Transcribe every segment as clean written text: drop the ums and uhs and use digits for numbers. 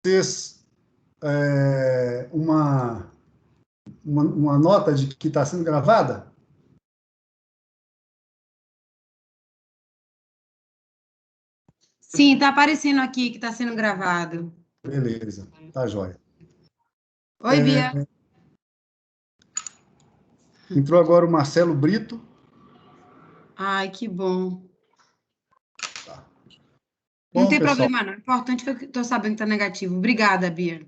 vocês uma nota de que está sendo gravada? Sim, está aparecendo aqui que está sendo gravado. Beleza, tá jóia. Oi, Bia. Entrou agora o Marcelo Brito. Ai, que bom. Tá. Não Bom, tem pessoal, problema, não. O importante foi que estou sabendo que está negativo. Obrigada, Bia.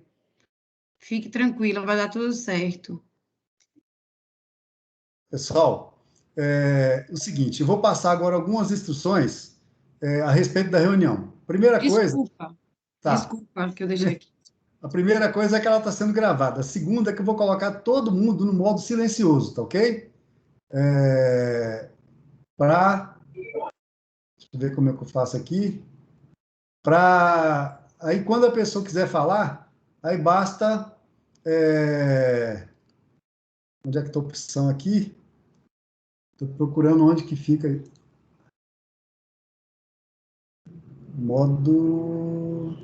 Fique tranquila, vai dar tudo certo. o seguinte, eu vou passar agora algumas instruções a respeito da reunião. Primeira coisa, tá. Desculpa que eu deixei aqui. A primeira coisa é que ela está sendo gravada. A segunda é que eu vou colocar todo mundo no modo silencioso, tá ok? Deixa eu ver como é que eu faço aqui. Aí, quando a pessoa quiser falar, aí basta. Onde é que está a opção aqui? Estou procurando onde que fica. Modo.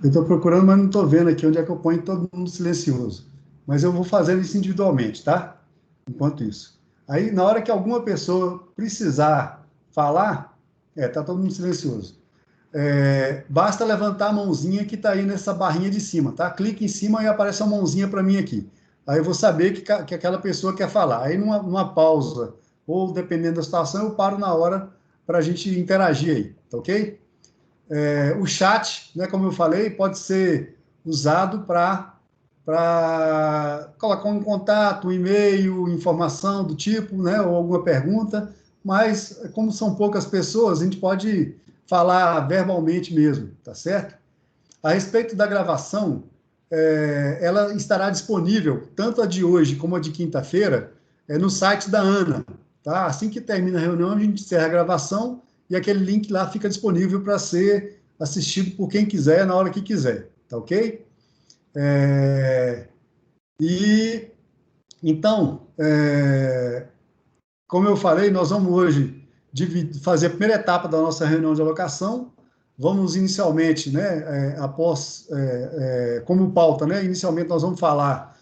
Eu estou procurando, mas não estou vendo aqui onde é que eu ponho todo mundo silencioso. Mas eu vou fazendo isso individualmente, tá? Enquanto isso. Aí, na hora que alguma pessoa precisar falar, tá todo mundo silencioso. Basta levantar a mãozinha que está aí nessa barrinha de cima, tá? Clique em cima e aparece uma mãozinha para mim aqui. Aí eu vou saber que aquela pessoa quer falar. Aí, numa pausa, ou dependendo da situação, eu paro na hora para a gente interagir aí, tá ok? O chat, né, como eu falei, pode ser usado para colocar um contato, um e-mail, informação do tipo, né, ou alguma pergunta, mas como são poucas pessoas, a gente pode falar verbalmente mesmo, tá certo? A respeito da gravação, ela estará disponível, tanto a de hoje como a de quinta-feira, no site da Ana, tá? Assim que termina a reunião, a gente encerra a gravação e aquele link lá fica disponível para ser assistido por quem quiser, na hora que quiser, tá ok? E, então, como eu falei, nós vamos hoje fazer a primeira etapa da nossa reunião de alocação. Vamos inicialmente, né, como pauta, né, inicialmente nós vamos falar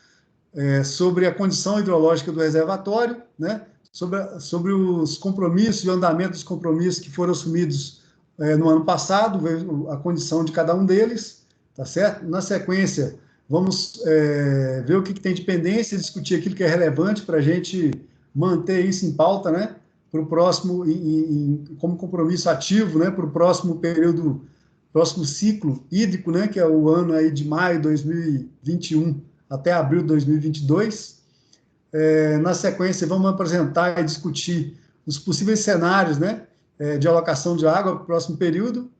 sobre a condição hidrológica do reservatório, né, sobre os compromissos e o andamento dos compromissos que foram assumidos no ano passado, a condição de cada um deles, tá certo? Na sequência, vamos ver o que tem de pendência, discutir aquilo que é relevante para a gente manter isso em pauta, né, para o próximo, como compromisso ativo, né, para o próximo período, próximo ciclo hídrico, né, que é o ano aí de maio de 2021 até abril de 2022. Na sequência, vamos apresentar e discutir os possíveis cenários, né, de alocação de água para o próximo período,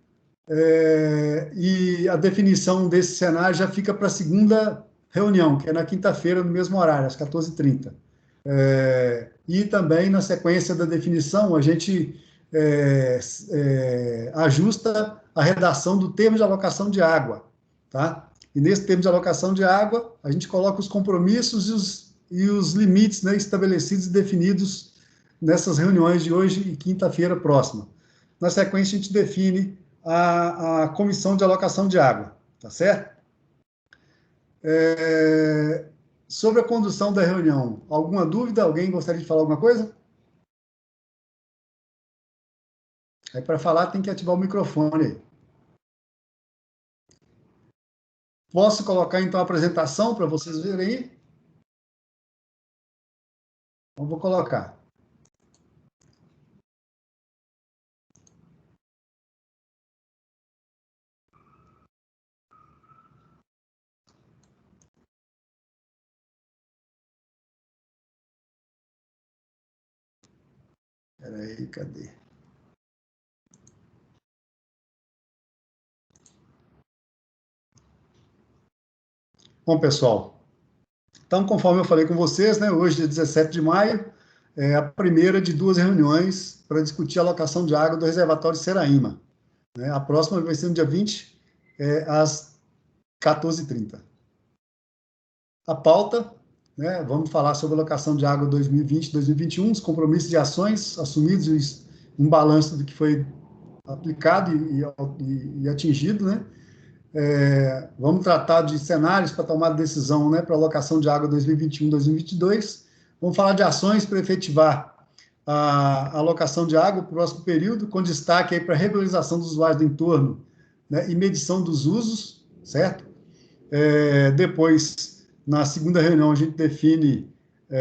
e a definição desse cenário já fica para a segunda reunião, que é na quinta-feira, no mesmo horário, às 14h30. E também, na sequência da definição, a gente ajusta a redação do termo de alocação de água, tá? E nesse termo de alocação de água, a gente coloca os compromissos e os limites, né, estabelecidos e definidos nessas reuniões de hoje e quinta-feira próxima. Na sequência, a gente define a comissão de alocação de água, tá certo? Sobre a condução da reunião, alguma dúvida? Alguém gostaria de falar alguma coisa? Aí, para falar, tem que ativar o microfone. Posso colocar, então, a apresentação para vocês verem aí? Então, vou colocar. Espera aí, cadê? Bom, pessoal, então, conforme eu falei com vocês, né, hoje, dia 17 de maio, é a primeira de duas reuniões para discutir a alocação de água do reservatório Seraíma, né? A próxima vai ser no dia 20, às 14h30. A pauta né? Vamos falar sobre a alocação de água 2020-2021, os compromissos de ações assumidos, um balanço do que foi aplicado e atingido, né? Vamos tratar de cenários para tomar decisão, né, para alocação de água 2021-2022. Vamos falar de ações para efetivar a alocação de água para o próximo período, com destaque aí para a regularização dos usuários do entorno, né, e medição dos usos, certo? Depois, na segunda reunião, a gente define,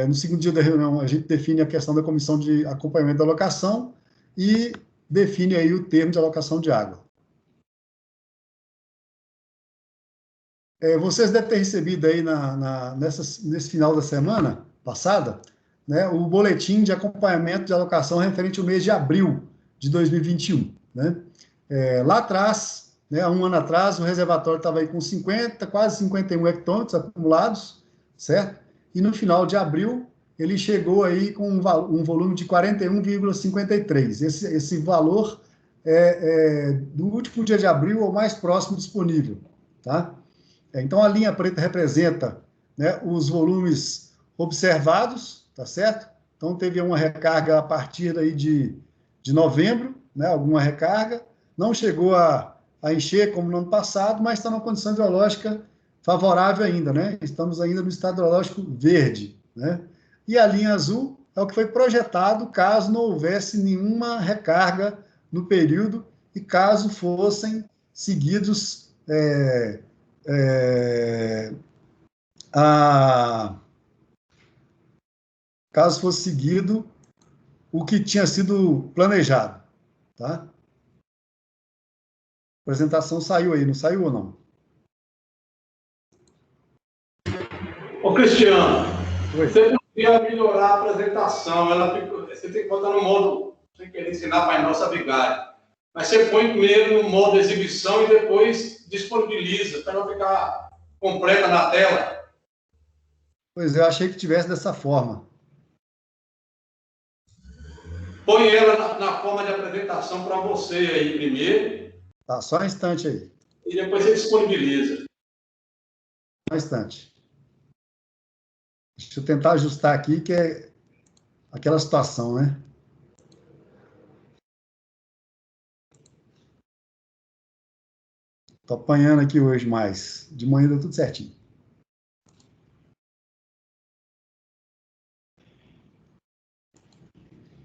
no segundo dia da reunião, a gente define a questão da comissão de acompanhamento da alocação e define aí o termo de alocação de água. Vocês devem ter recebido aí nesse final da semana passada, né, o boletim de acompanhamento de alocação referente ao mês de abril de 2021. Né? Lá atrás, né, há um ano atrás, o reservatório estava aí com 50, quase 51 hectômetros acumulados, certo? E no final de abril, ele chegou aí com um volume de 41,53. Esse valor do último dia de abril ao mais próximo disponível, tá? Então, a linha preta representa, né, os volumes observados, tá certo? Então, teve uma recarga a partir aí de novembro, né, alguma recarga, não chegou a encher como no ano passado, mas está numa condição hidrológica favorável ainda, né? Estamos ainda no estado hidrológico verde, né? E a linha azul é o que foi projetado caso não houvesse nenhuma recarga no período e caso fossem seguidos caso fosse seguido o que tinha sido planejado, tá? A apresentação saiu aí, não saiu ou não? Ô, Cristiano, oi. Você podia melhorar a apresentação, você tem que botar no modo, sem querer ensinar para nós a vigária, mas você põe primeiro no modo exibição e depois disponibiliza, para não ficar completa na tela. Pois eu achei que tivesse dessa forma. Põe ela na forma de apresentação para você aí primeiro. Tá, só um instante aí. E depois você disponibiliza. Só um instante. Deixa eu tentar ajustar aqui, que é aquela situação, né? Estou apanhando aqui hoje mais. De manhã deu tudo certinho.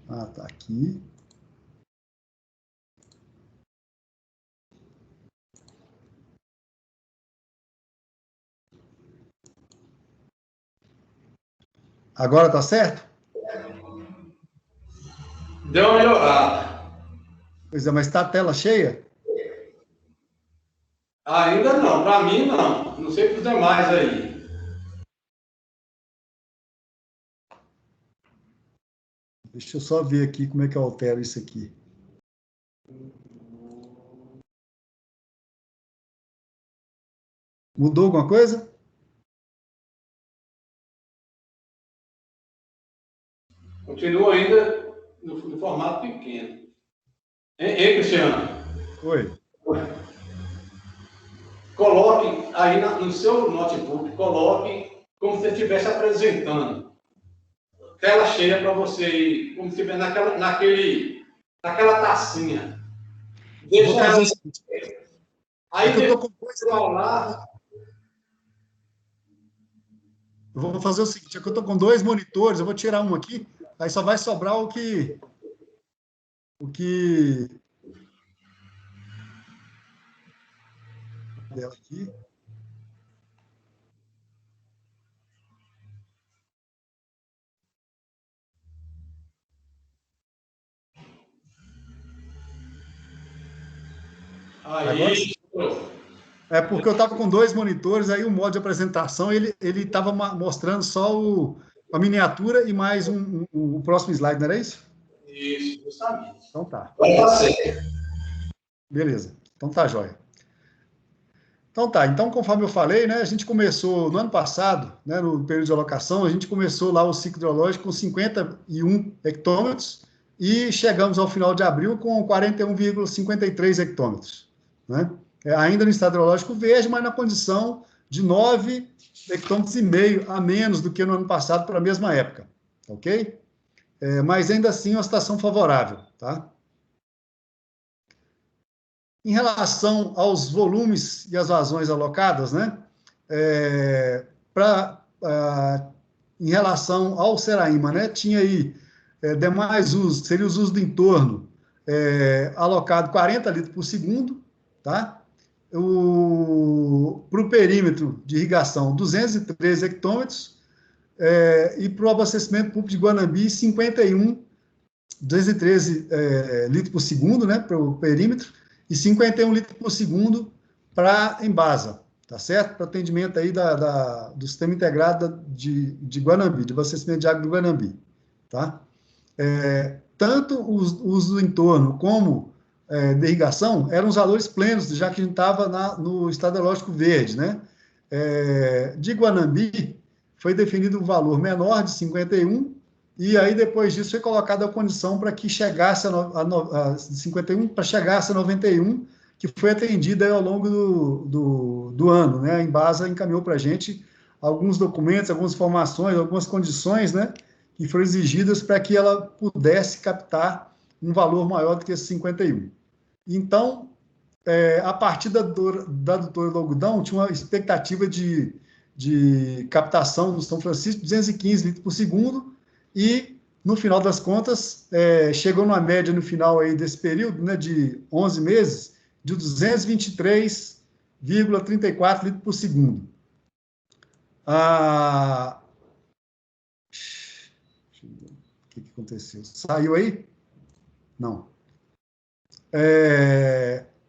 Ah, tá aqui. Agora tá certo? Deu uma melhorada. Pois é, mas está a tela cheia? Ainda não, para mim não. Não sei para os demais aí. Deixa eu só ver aqui como é que eu altero isso aqui. Mudou alguma coisa? Continua ainda no formato pequeno. Hein, Cristiano? Oi. Coloque aí no seu notebook, coloque como se você estivesse apresentando. Tela cheia para você ir, como se estivesse naquela tacinha. Deixa eu fazer o seguinte. Aí eu vou fazer o seguinte, é que eu estou com 2 monitores, eu vou tirar um aqui, aí só vai sobrar o que dela aqui. Aí. É porque eu estava com 2 monitores, aí o modo de apresentação, ele estava mostrando só a miniatura e mais o próximo slide, não era isso? Isso, justamente. Então tá. Vai dar certo. Beleza. Então tá, jóia. Então tá. Então, conforme eu falei, né, a gente começou no ano passado, né, no período de alocação, a gente começou lá o ciclo hidrológico com 51 hectômetros e chegamos ao final de abril com 41,53 hectômetros, né? Ainda no estado hidrológico verde, mas na condição de 9 hectômetros e meio a menos do que no ano passado para a mesma época, ok? Mas ainda assim, uma situação favorável, tá? Em relação aos volumes e as vazões alocadas, né? Em relação ao Seraima, né? Tinha aí demais usos, seria os usos do entorno, alocado 40 litros por segundo, tá? Para o perímetro de irrigação, 213 hectômetros, e para o abastecimento público de Guanambi, 213 litros por segundo, né, para o perímetro, e 51 litros por segundo para a Embasa, tá certo? Para atendimento aí do sistema integrado de Guanambi, de abastecimento de água do Guanambi, tá? Tanto os do entorno como de irrigação eram os valores plenos, já que a gente estava no estado ecológico verde, né? De Guanambi, foi definido um valor menor de 51, e aí depois disso foi colocada a condição para que chegasse a 51, para chegasse a 91, que foi atendida ao longo do ano, né? A Embasa encaminhou para a gente alguns documentos, algumas informações, algumas condições, né? Que foram exigidas para que ela pudesse captar um valor maior do que esse 51. Então, a partir da doutora Logudão, tinha uma expectativa de captação no São Francisco, 215 litros por segundo, e, no final das contas, chegou numa média no final aí desse período, né, de 11 meses, de 223,34 litros por segundo. O que aconteceu? Saiu aí? Não.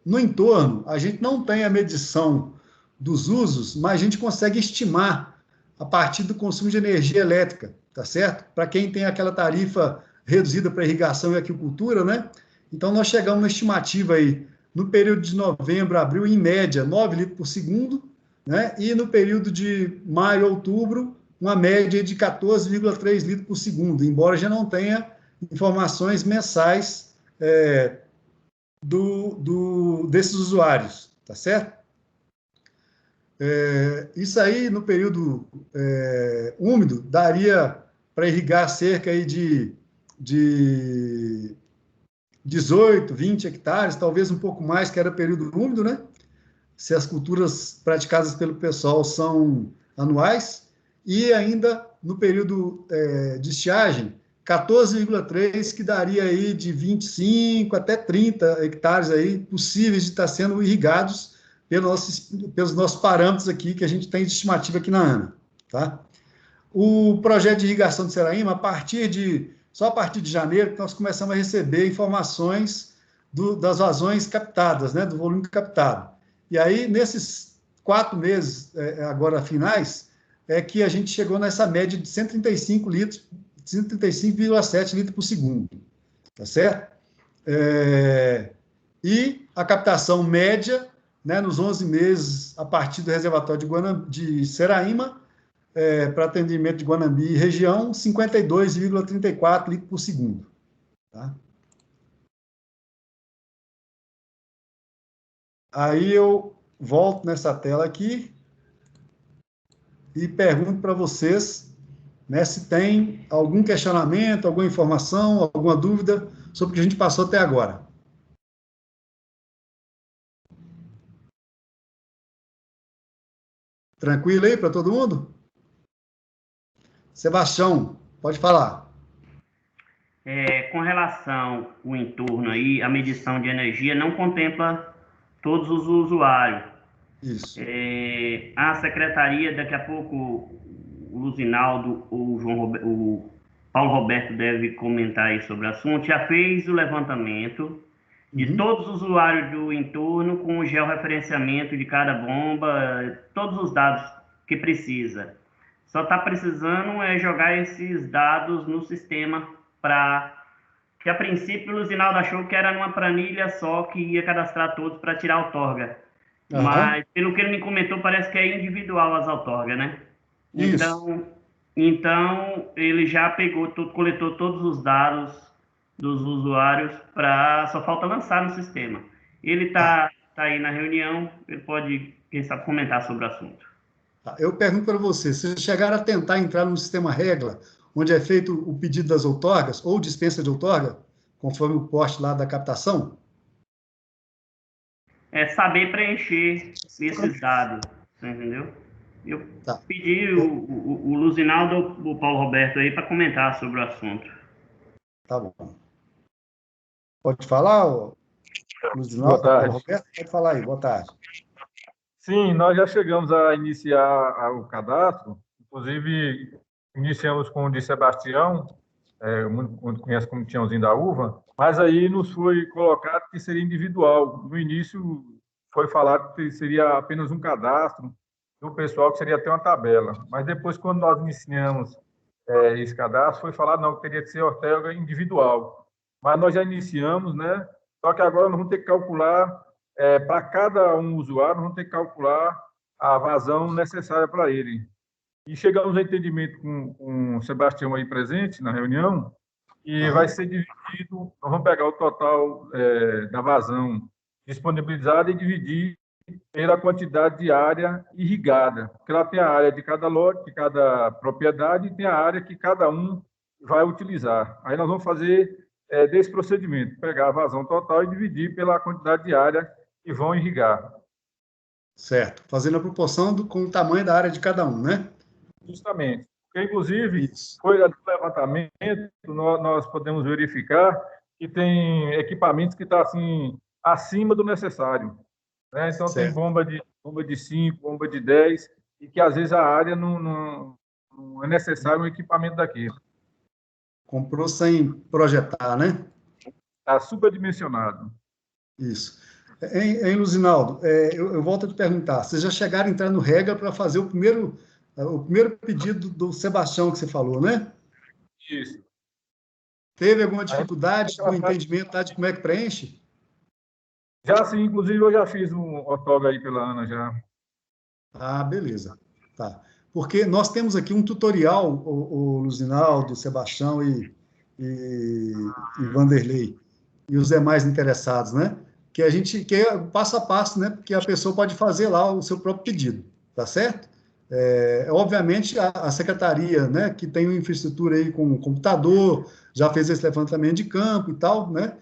No entorno, a gente não tem a medição dos usos, mas a gente consegue estimar a partir do consumo de energia elétrica, tá certo? Para quem tem aquela tarifa reduzida para irrigação e aquicultura, né? Então, nós chegamos na estimativa aí, no período de novembro a abril, em média, 9 litros por segundo, né? E no período de maio a outubro, uma média de 14,3 litros por segundo, embora já não tenha informações mensais desses usuários, tá certo? Isso aí, no período úmido, daria para irrigar cerca aí de 18, 20 hectares, talvez um pouco mais, que era período úmido, né? Se as culturas praticadas pelo pessoal são anuais, e ainda no período de estiagem, 14,3, que daria aí de 25 até 30 hectares aí possíveis de estar sendo irrigados pelos nossos parâmetros aqui, que a gente tem de estimativa aqui na ANA, tá? O projeto de irrigação de Seraima, só a partir de janeiro, nós começamos a receber informações das vazões captadas, né, do volume captado. E aí, nesses 4 meses, agora finais, é que a gente chegou nessa média de 135 litros, 135,7 litros por segundo, tá certo? E a captação média, né, nos 11 meses, a partir do reservatório de Seraima, para atendimento de Guanambi e região, 52,34 litros por segundo. Tá? Aí eu volto nessa tela aqui e pergunto para vocês, né, se tem algum questionamento, alguma informação, alguma dúvida sobre o que a gente passou até agora. Tranquilo aí para todo mundo? Sebastião, pode falar. Com relação ao entorno aí, a medição de energia não contempla todos os usuários. Isso. A secretaria, daqui a pouco, o Luzinaldo ou o Paulo Roberto deve comentar aí sobre o assunto, já fez o levantamento de todos os usuários do entorno com o georreferenciamento de cada bomba, todos os dados que precisa. Só está precisando jogar esses dados no sistema que a princípio o Luzinaldo achou que era numa planilha só que ia cadastrar todos para tirar a outorga. Uhum. Mas, pelo que ele me comentou, parece que é individual as outorgas, né? Isso. Então, ele já coletou todos os dados dos usuários, só falta lançar no sistema. Ele está aí na reunião, ele pode, quem sabe, comentar sobre o assunto. Eu pergunto para você, vocês chegaram a tentar entrar no sistema Regla, onde é feito o pedido das outorgas, ou dispensa de outorga, conforme o porte lá da captação? É saber preencher esses dados, você entendeu? Eu Tá. pedi o Luzinaldo, o Paulo Roberto aí, para comentar sobre o assunto. Tá bom. Pode falar, Luzinaldo, Paulo Roberto? Pode falar aí, boa tarde. Sim, nós já chegamos a iniciar o cadastro, inclusive iniciamos com o de Sebastião, muito conhece como Tiãozinho da Uva, mas aí nos foi colocado que seria individual. No início foi falado que seria apenas um cadastro do pessoal, que seria até uma tabela, mas depois, quando nós iniciamos esse cadastro, foi falado não, que teria que ser outorga individual. Mas nós já iniciamos, né? Só que agora nós vamos ter que calcular, para cada um usuário, nós vamos ter que calcular a vazão necessária para ele. E chegamos a entendimento com o Sebastião aí presente na reunião, e vai ser dividido, nós vamos pegar o total da vazão disponibilizada e dividir pela quantidade de área irrigada, porque lá tem a área de cada lote, de cada propriedade, e tem a área que cada um vai utilizar. Aí nós vamos fazer desse procedimento, pegar a vazão total e dividir pela quantidade de área que vão irrigar. Certo, fazendo a proporção com o tamanho da área de cada um, né? Justamente. Porque, inclusive, foi do levantamento, nós podemos verificar que tem equipamentos que estão assim, acima do necessário. Né? Então, certo. Tem bomba de 5, bomba de 10, e que, às vezes, a área não é necessário um equipamento daquele. Comprou sem projetar, né? Está superdimensionado. Isso. Hein, Luzinaldo, eu volto a te perguntar, vocês já chegaram a entrar no Regla para fazer o primeiro pedido do Sebastião que você falou, né? Isso. Teve alguma dificuldade no entendimento de como é que preenche? Já sim, inclusive eu já fiz um outorga aí pela Ana já. Ah, beleza. Tá. Porque nós temos aqui um tutorial, o Luzinaldo, Sebastião e Vanderlei, e os demais interessados, né? Que é passo a passo, né? Porque a pessoa pode fazer lá o seu próprio pedido, tá certo? Obviamente, a secretaria, né, que tem uma infraestrutura aí com computador, já fez esse levantamento de campo e tal, né,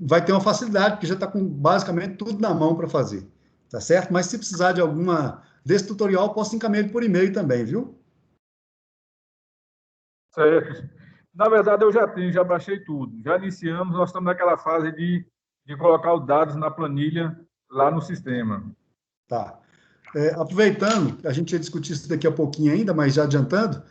vai ter uma facilidade, porque já está com basicamente tudo na mão para fazer, tá certo? Mas se precisar de desse tutorial, posso encaminhar por e-mail também, viu? Certo. Na verdade, eu já baixei tudo, já iniciamos, nós estamos naquela fase de colocar os dados na planilha lá no sistema. Tá. Aproveitando, a gente ia discutir isso daqui a pouquinho ainda, mas já adiantando,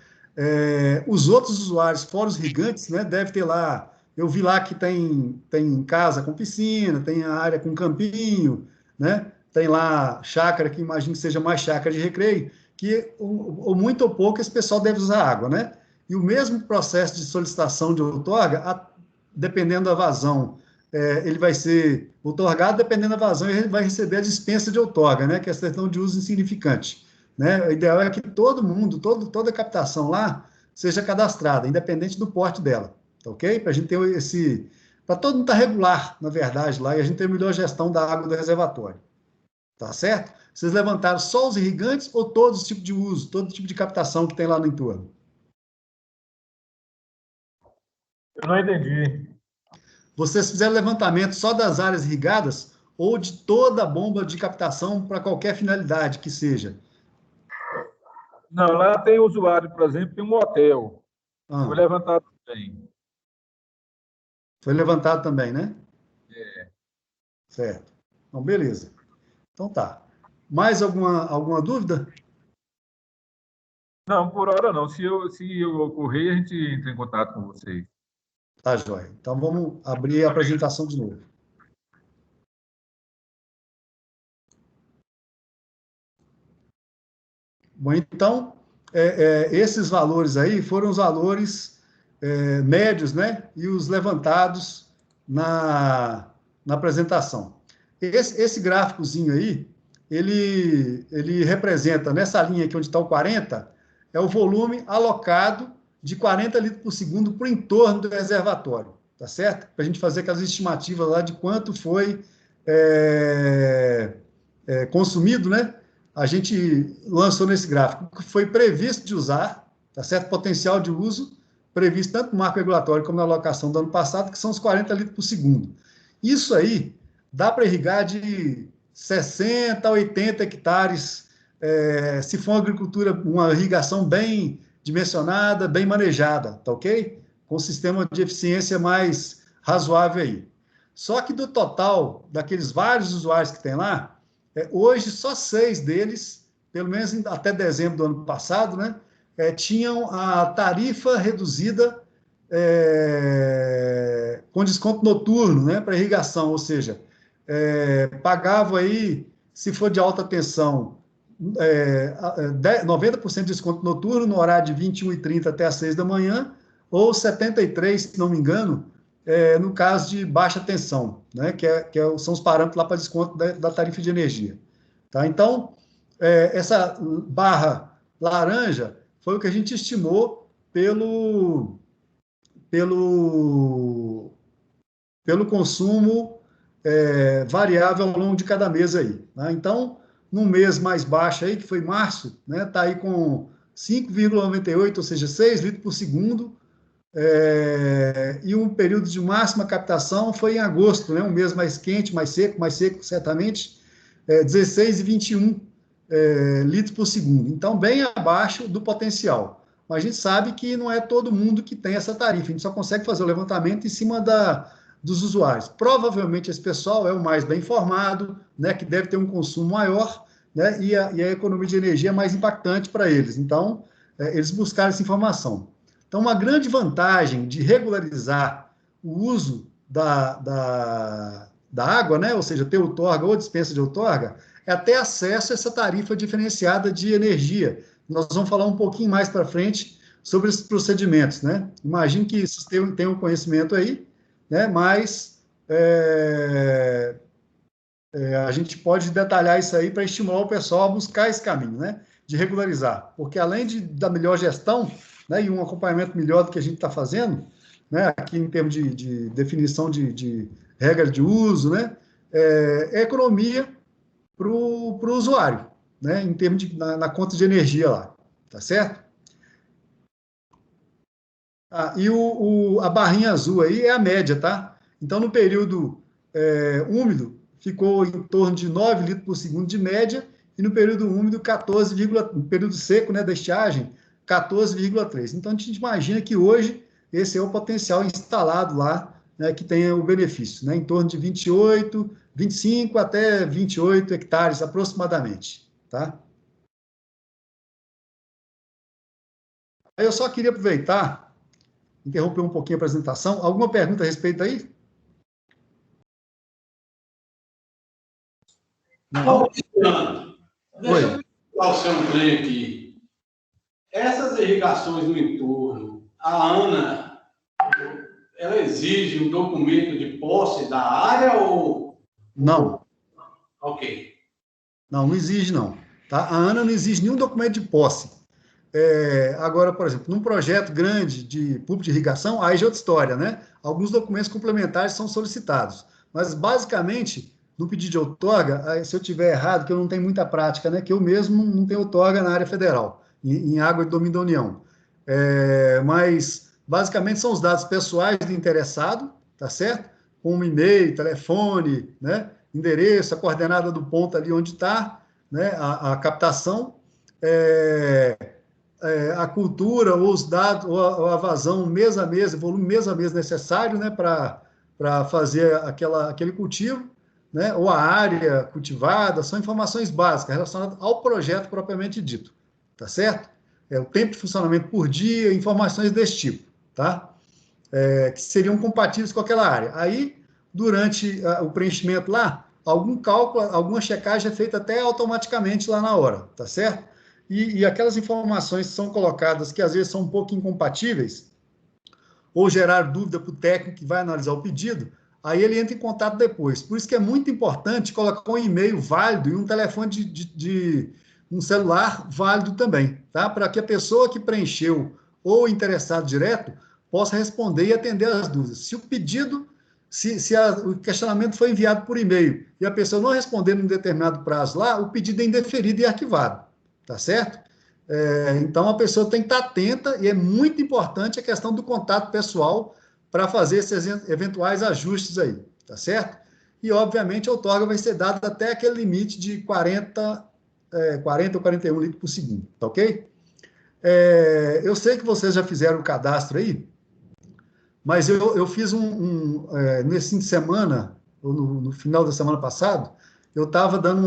os outros usuários, fora os irrigantes, né, deve ter lá, eu vi lá que tem casa com piscina, tem a área com campinho, né, tem lá chácara, que imagino que seja mais chácara de recreio, que ou muito ou pouco esse pessoal deve usar água, né, e o mesmo processo de solicitação de outorga, dependendo da vazão, ele vai ser outorgado, dependendo da vazão, ele vai receber a dispensa de outorga, né, que é a certidão de uso insignificante. Né? O ideal é que todo mundo, toda a captação lá, seja cadastrada, independente do porte dela, tá ok? Para a gente ter para todo mundo estar regular, na verdade, lá, e a gente ter a melhor gestão da água do reservatório. Tá certo? Vocês levantaram só os irrigantes ou todos os tipos de uso, todo tipo de captação que tem lá no entorno? Eu não entendi. Vocês fizeram levantamento só das áreas irrigadas ou de toda a bomba de captação para qualquer finalidade que seja? Não, lá tem usuário, por exemplo, tem um hotel. Foi levantado também. Foi levantado também, né? É. Certo. Então, beleza. Então tá. Mais alguma dúvida? Não, por hora não. Se eu ocorrer, a gente entra em contato com vocês. Tá, joia. Então, vamos abrir a apresentação de novo. Bom, então, esses valores aí foram os valores médios, né? E os levantados na apresentação. Esse gráficozinho aí, ele representa, nessa linha aqui onde está o 40, é o volume alocado de 40 litros por segundo para o entorno do reservatório, tá certo? Para a gente fazer aquelas estimativas lá de quanto foi consumido, né? a gente lançou nesse gráfico que foi previsto de usar, tá certo? Potencial de uso previsto tanto no marco regulatório como na alocação do ano passado, que são os 40 litros por segundo. Isso aí dá para irrigar de 60 a 80 hectares, se for uma agricultura, uma irrigação bem dimensionada, bem manejada, tá ok? Com um sistema de eficiência mais razoável aí. Só que do total, daqueles vários usuários que tem lá, hoje só 6 deles, pelo menos até dezembro do ano passado, né, tinham a tarifa reduzida com desconto noturno, né, para irrigação, ou seja, pagavam aí, se for de alta tensão, 90% de desconto noturno no horário de 21h30 até as 6 da manhã, ou 73%, se não me engano, no caso de baixa tensão, né, são os parâmetros lá para desconto da tarifa de energia. Tá? Então, essa barra laranja foi o que a gente estimou pelo consumo variável ao longo de cada mês aí. Né? Então, no mês mais baixo aí, que foi março, né, tá aí com 5,98, ou seja, 6 litros por segundo, e um período de máxima captação foi em agosto, né, um mês mais quente, mais seco certamente, 16,21 litros por segundo. Então, bem abaixo do potencial. Mas a gente sabe que não é todo mundo que tem essa tarifa, a gente só consegue fazer o levantamento em cima dos usuários. Provavelmente esse pessoal é o mais bem informado, né, que deve ter um consumo maior, né, e a economia de energia é mais impactante para eles. Então, eles buscaram essa informação. Então, uma grande vantagem de regularizar o uso da água, né, ou seja, ter outorga ou dispensa de outorga, é ter acesso a essa tarifa diferenciada de energia. Nós vamos falar um pouquinho mais para frente sobre esses procedimentos, né? Imagino que vocês tenham conhecimento aí, né? Mas a gente pode detalhar isso aí para estimular o pessoal a buscar esse caminho, né? De regularizar, porque além da melhor gestão, né, e um acompanhamento melhor do que a gente está fazendo, né, aqui em termos de definição de regra de uso, né, economia para o usuário, né, em termos na conta de energia lá, tá certo? E a barrinha azul aí é a média, tá? Então, no período úmido, ficou em torno de 9 litros por segundo de média, e no período úmido, no período seco, né, da estiagem, 14,3. Então, a gente imagina que hoje esse é o potencial instalado lá, né, que tem o benefício, né, em torno de 28, 25 até 28 hectares aproximadamente. Tá? Eu só queria aproveitar, interromper um pouquinho a apresentação. Alguma pergunta a respeito aí? Não. Deixa eu falar o seu trem aqui. Essas irrigações no entorno, a ANA, ela exige um documento de posse da área ou... Não. Ok. Não exige, não. Tá? A ANA não exige nenhum documento de posse. Agora, por exemplo, num projeto grande de público de irrigação, aí já é outra história, né? Alguns documentos complementares são solicitados. Mas, basicamente, no pedido de outorga, se eu tiver errado, que eu não tenho muita prática, né? Que eu mesmo não tenho outorga na área federal, em água de domínio da União. Mas, basicamente, são os dados pessoais do interessado, tá certo? Com e-mail, telefone, né? Endereço, a coordenada do ponto ali onde está, né? A captação, a cultura, ou os dados, ou a vazão mês a mês, volume mês a mês necessário, né? Para fazer aquele cultivo, né? Ou a área cultivada, são informações básicas relacionadas ao projeto propriamente dito, tá certo? O tempo de funcionamento por dia, informações desse tipo, tá? Que seriam compatíveis com aquela área. Aí, durante o preenchimento lá, algum cálculo, alguma checagem é feita até automaticamente lá na hora, tá certo? E aquelas informações que são colocadas, que às vezes são um pouco incompatíveis, ou gerar dúvida para o técnico que vai analisar o pedido, aí ele entra em contato depois. Por isso que é muito importante colocar um e-mail válido e um telefone de um celular válido também, tá? Para que a pessoa que preencheu ou o interessado direto possa responder e atender as dúvidas. Se o pedido o questionamento foi enviado por e-mail e a pessoa não responder num determinado prazo lá, o pedido é indeferido e arquivado, tá certo? Então, a pessoa tem que estar atenta e é muito importante a questão do contato pessoal para fazer esses eventuais ajustes aí, tá certo? E, obviamente, a outorga vai ser dada até aquele limite de 40 ou 41 litros por segundo, tá ok? Eu sei que vocês já fizeram o cadastro aí, mas eu fiz nesse fim de semana, ou no final da semana passada, eu estava dando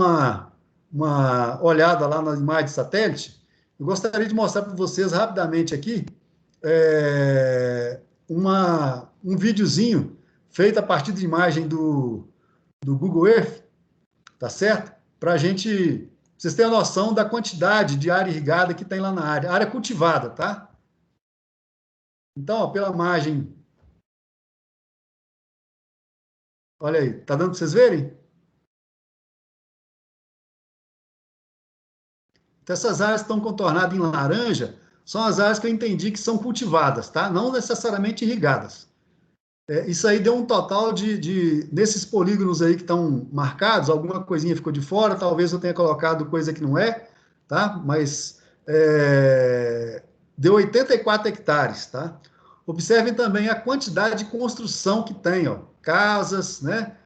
uma olhada lá na imagem de satélite. Eu gostaria de mostrar para vocês rapidamente aqui um videozinho feito a partir de imagem do Google Earth, tá certo? Para vocês terem a noção da quantidade de área irrigada que tem lá na área cultivada, tá? Então, ó, pela imagem, olha aí, tá dando para vocês verem? Então, essas áreas que estão contornadas em laranja são as áreas que eu entendi que são cultivadas, tá? Não necessariamente irrigadas. Isso aí deu um total desses polígonos aí que estão marcados, alguma coisinha ficou de fora, talvez eu tenha colocado coisa que não é, tá? Mas deu 84 hectares, tá? Observem também a quantidade de construção que tem, ó, casas, né?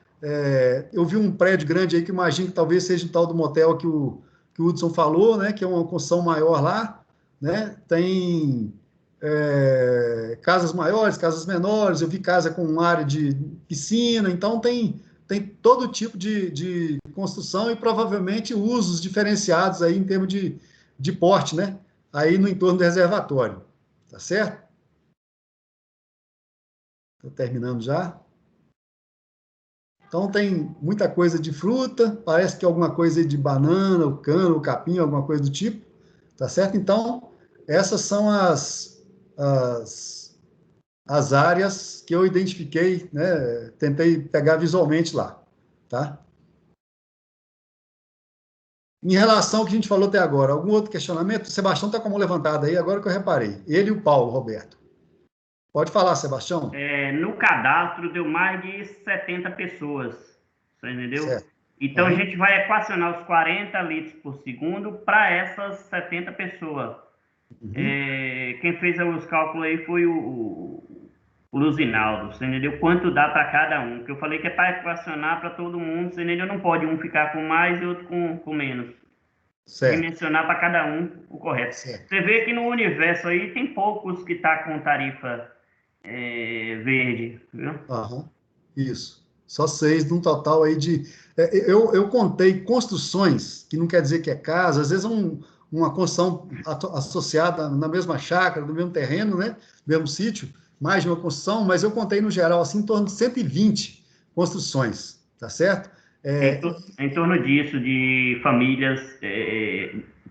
Eu vi um prédio grande aí que imagino que talvez seja o tal do motel que o Hudson falou, né? Que é uma construção maior lá, né? Tem casas maiores, casas menores, eu vi casa com área de piscina, então tem todo tipo de construção e provavelmente usos diferenciados aí em termos de porte, né? Aí no entorno do reservatório, tá certo? Estou terminando já. Então tem muita coisa de fruta, parece que alguma coisa de banana, o cano, o capim, alguma coisa do tipo, tá certo? Então, essas são as áreas que eu identifiquei, né? Tentei pegar visualmente lá, tá? Em relação ao que a gente falou até agora, algum outro questionamento? O Sebastião está com a mão levantada aí, agora que eu reparei. Ele e o Paulo, Roberto. Pode falar, Sebastião. No cadastro deu mais de 70 pessoas, você entendeu? Certo. Então, a gente vai equacionar os 40 litros por segundo para essas 70 pessoas. Quem fez os cálculos aí foi o Luzinaldo, você entendeu? Quanto dá para cada um? Porque eu falei que é para equacionar para todo mundo, você entendeu? Não pode um ficar com mais e outro com menos. Certo. Dimensionar para cada um o correto. Certo. Você vê que no universo aí tem poucos que tá com tarifa verde, viu? Isso. Só 6, num total aí de... eu contei construções, que não quer dizer que é casa, às vezes uma construção associada na mesma chácara, no mesmo terreno, né? No mesmo sítio, mais de uma construção, mas eu contei no geral, assim, em torno de 120 construções, tá certo? Em torno disso, de famílias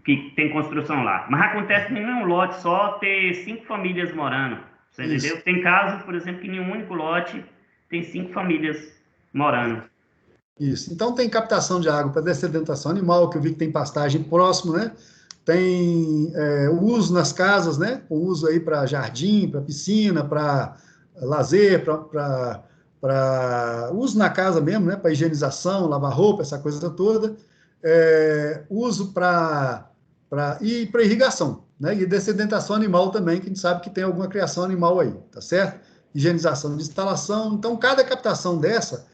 que tem construção lá. Mas acontece em nenhum lote só ter 5 famílias morando, você entendeu? Tem casos, por exemplo, que em um único lote tem 5 famílias morando. Isso. Então, tem captação de água para dessedentação animal, que eu vi que tem pastagem próximo, né? Tem o uso nas casas, né? O uso aí para jardim, para piscina, para lazer, para uso na casa mesmo, né? Para higienização, lavar roupa, essa coisa toda. Uso para irrigação, né? E dessedentação animal também, que a gente sabe que tem alguma criação animal aí, tá certo? Higienização de instalação. Então, cada captação dessa,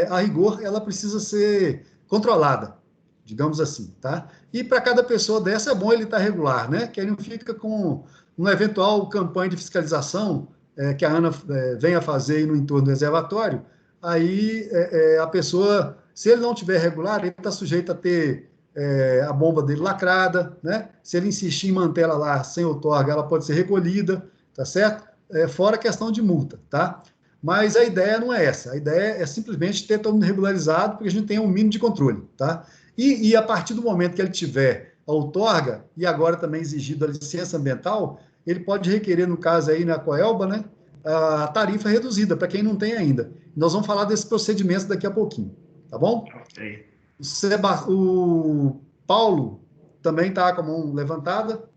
a rigor, ela precisa ser controlada, digamos assim, tá? E para cada pessoa dessa é bom ele estar regular, né? Que ele não fica com uma eventual campanha de fiscalização que a ANA venha fazer aí no entorno do reservatório, aí a pessoa, se ele não tiver regular, ele está sujeito a ter a bomba dele lacrada, né? Se ele insistir em manter ela lá sem outorga, ela pode ser recolhida, tá certo? Fora a questão de multa, tá? Mas a ideia não é essa, a ideia é simplesmente ter todo mundo regularizado, porque a gente tem um mínimo de controle, tá? E a partir do momento que ele tiver a outorga, e agora também exigido a licença ambiental, ele pode requerer, no caso aí na Coelba, né, a tarifa reduzida, para quem não tem ainda. Nós vamos falar desses procedimentos daqui a pouquinho, tá bom? Ok. O Paulo também está com a mão levantada.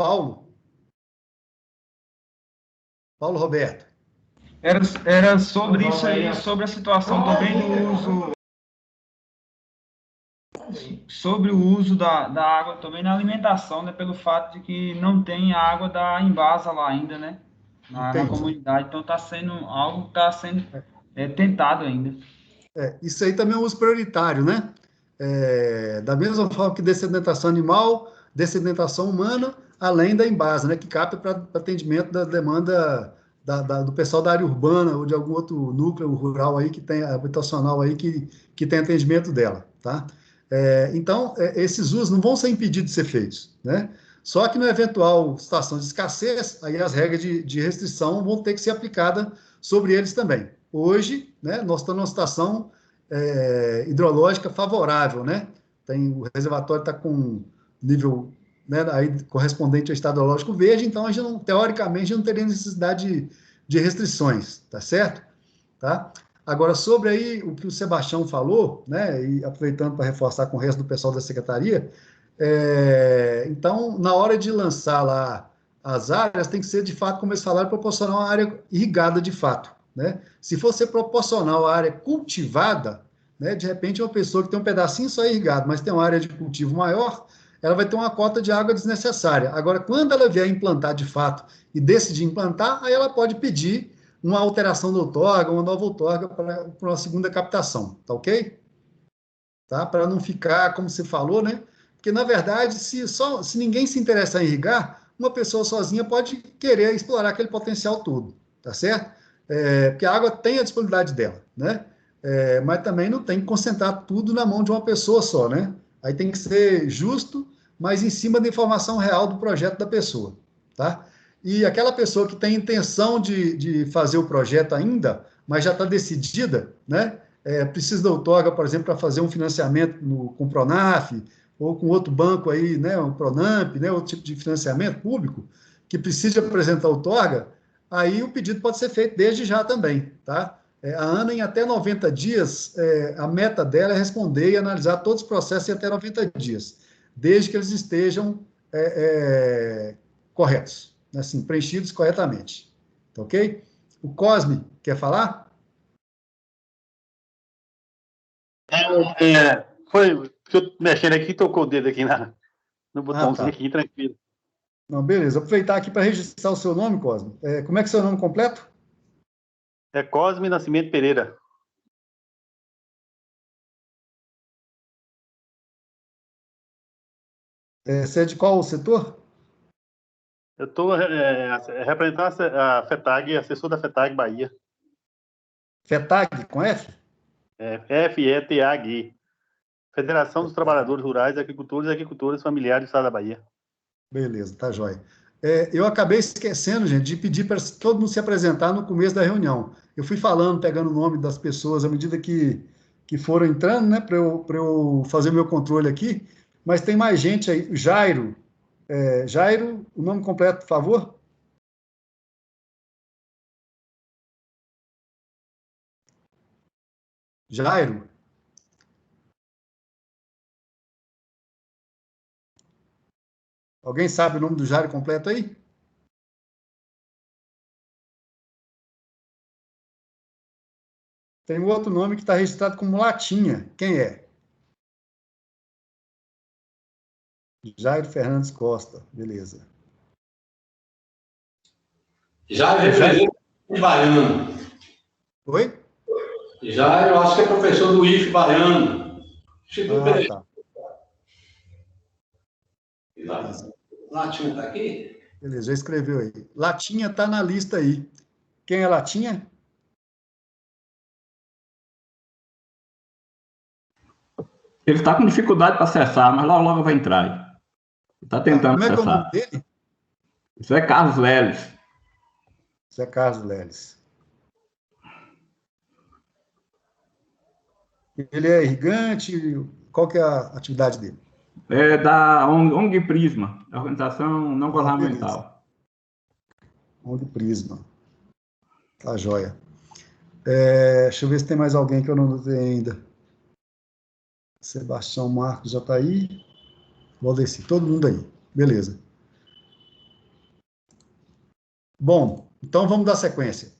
Paulo. Paulo Roberto. Era sobre isso aí, sobre a situação também do uso, sobre o uso da água também na alimentação, né, pelo fato de que não tem a água da Embasa lá ainda, né, na comunidade, então está sendo algo que está sendo tentado ainda. Isso aí também é um uso prioritário, né? Da mesma forma que dessedentação animal, dessedentação humana, além da Embasa, né, que capta para atendimento da demanda do pessoal da área urbana ou de algum outro núcleo rural aí que tem habitacional aí que tem atendimento dela, tá? Então, esses usos não vão ser impedidos de ser feitos, né? Só que, na eventual situação de escassez, aí as regras de restrição vão ter que ser aplicadas sobre eles também. Hoje, né, nós estamos numa situação hidrológica favorável, né? O reservatório está com nível, né, aí, correspondente ao estado hidrológico verde, então, teoricamente, a gente não teria necessidade de restrições, tá certo? Tá? Agora, sobre aí o que o Sebastião falou, né, e aproveitando para reforçar com o resto do pessoal da secretaria, então, na hora de lançar lá as áreas, tem que ser, de fato, como eles falaram, proporcional à área irrigada de fato, né? Se for ser proporcional à área cultivada, né, de repente, uma pessoa que tem um pedacinho só irrigado, mas tem uma área de cultivo maior, ela vai ter uma cota de água desnecessária. Agora, quando ela vier implantar de fato e decidir implantar, aí ela pode pedir uma alteração da outorga, uma nova outorga para uma segunda captação, tá ok? Tá? Para não ficar, como você falou, né? Porque, na verdade, se ninguém se interessar em irrigar, uma pessoa sozinha pode querer explorar aquele potencial todo, tá certo? Porque a água tem a disponibilidade dela, né? Mas também não tem que concentrar tudo na mão de uma pessoa só, né? Aí tem que ser justo, mas em cima da informação real do projeto da pessoa, tá? E aquela pessoa que tem intenção de fazer o projeto ainda, mas já está decidida, né? Precisa da outorga, por exemplo, para fazer um financiamento com o Pronaf, ou com outro banco aí, né? O Pronamp, né? Outro tipo de financiamento público, que precisa apresentar outorga, aí o pedido pode ser feito desde já também, tá? A Ana, em até 90 dias, a meta dela é responder e analisar todos os processos em até 90 dias, desde que eles estejam corretos, assim, preenchidos corretamente. Tá ok? O Cosme, quer falar? Foi que eu mexendo aqui, tocou o dedo aqui no botãozinho tá. aqui, tranquilo. Não, beleza. Aproveitar aqui para registrar o seu nome, Cosme. Como é que é o seu nome completo? Cosme Nascimento Pereira. Você é de qual setor? Eu estou representando a FETAG, assessor da FETAG Bahia. FETAG, com F? FETAG. Federação dos Trabalhadores Rurais, Agricultores e Agricultoras Familiares do Estado da Bahia. Beleza, tá jóia. Eu acabei esquecendo, gente, de pedir para todo mundo se apresentar no começo da reunião. Eu fui falando, pegando o nome das pessoas à medida que foram entrando, né, para eu fazer meu controle aqui, mas tem mais gente aí. Jairo. Jairo, o nome completo, por favor? Jairo. Alguém sabe o nome do Jairo completo aí? Tem um outro nome que está registrado como Latinha. Quem é? Jairo Fernandes Costa. Beleza. Jairo representa o baiano. Oi? Jairo, eu acho que é professor do IF baiano. Tá. Latinha está aqui? Beleza, já escreveu aí. Latinha está na lista aí. Quem é Latinha? Ele está com dificuldade para acessar, mas logo vai entrar. Ele está tentando Como é que é o acessar. nome dele? Isso é Carlos Leles. Isso é Carlos Leles. Ele é irrigante? Qual que é a atividade dele? É da ONG Prisma, organização não governamental. ONG Prisma. Tá joia. Deixa eu ver se tem mais alguém que eu não notei ainda. Sebastião Marcos já está aí. Valdeci, todo mundo aí. Beleza. Bom, então vamos dar sequência.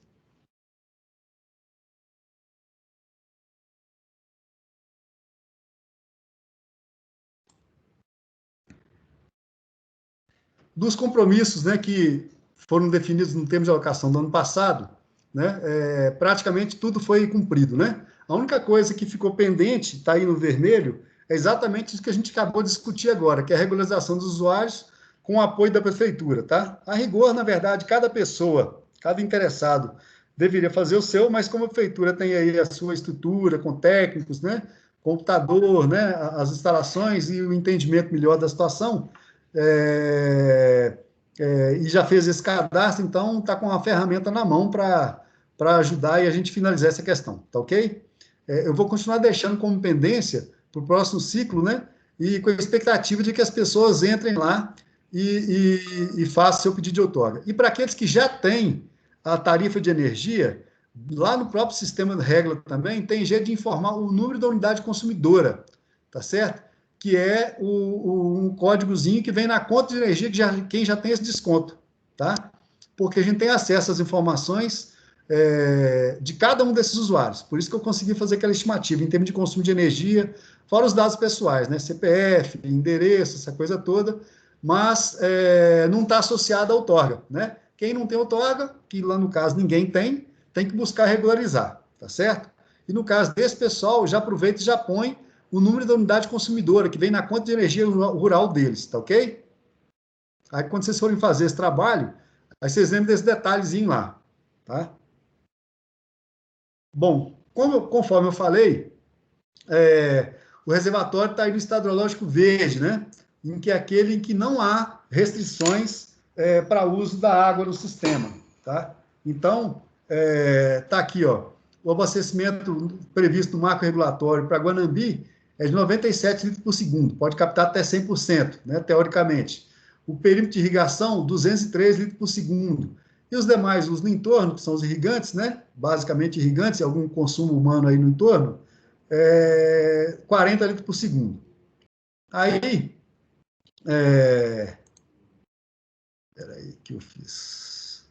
Dos compromissos, né, que foram definidos no termo de alocação do ano passado, né, praticamente tudo foi cumprido, né? A única coisa que ficou pendente, está aí no vermelho, é exatamente isso que a gente acabou de discutir agora, que é a regularização dos usuários com o apoio da prefeitura, tá? A rigor, na verdade, cada pessoa, cada interessado deveria fazer o seu, mas como a prefeitura tem aí a sua estrutura, com técnicos, né, computador, né, as instalações e o entendimento melhor da situação, e já fez esse cadastro, então está com a ferramenta na mão para ajudar e a gente finalizar essa questão, tá ok? Eu vou continuar deixando como pendência para o próximo ciclo, né? E com a expectativa de que as pessoas entrem lá e façam seu pedido de outorga. E para aqueles que já têm a tarifa de energia, lá no próprio sistema de regra também, tem jeito de informar o número da unidade consumidora, tá certo? Que é um códigozinho que vem na conta de energia que quem já tem esse desconto, tá? Porque a gente tem acesso às informações de cada um desses usuários. Por isso que eu consegui fazer aquela estimativa em termos de consumo de energia, fora os dados pessoais, né? CPF, endereço, essa coisa toda, mas não está associada à outorga, né? Quem não tem outorga, que lá no caso ninguém tem que buscar regularizar, tá certo? E no caso desse pessoal, já aproveita e já põe o número da unidade consumidora, que vem na conta de energia rural deles, tá ok? Aí, quando vocês forem fazer esse trabalho, aí vocês lembram desse detalhezinho lá, tá? Bom, conforme eu falei, o reservatório está aí no estado hidrológico verde, né? Em que é aquele em que não há restrições para uso da água no sistema, tá? Então, está aqui, ó, o abastecimento previsto no marco regulatório para Guanambi é de 97 litros por segundo, pode captar até 100%, né, teoricamente. O perímetro de irrigação, 203 litros por segundo. E os demais, os no entorno, que são os irrigantes, né, basicamente irrigantes, e algum consumo humano aí no entorno, 40 litros por segundo. Aí, peraí, que eu fiz.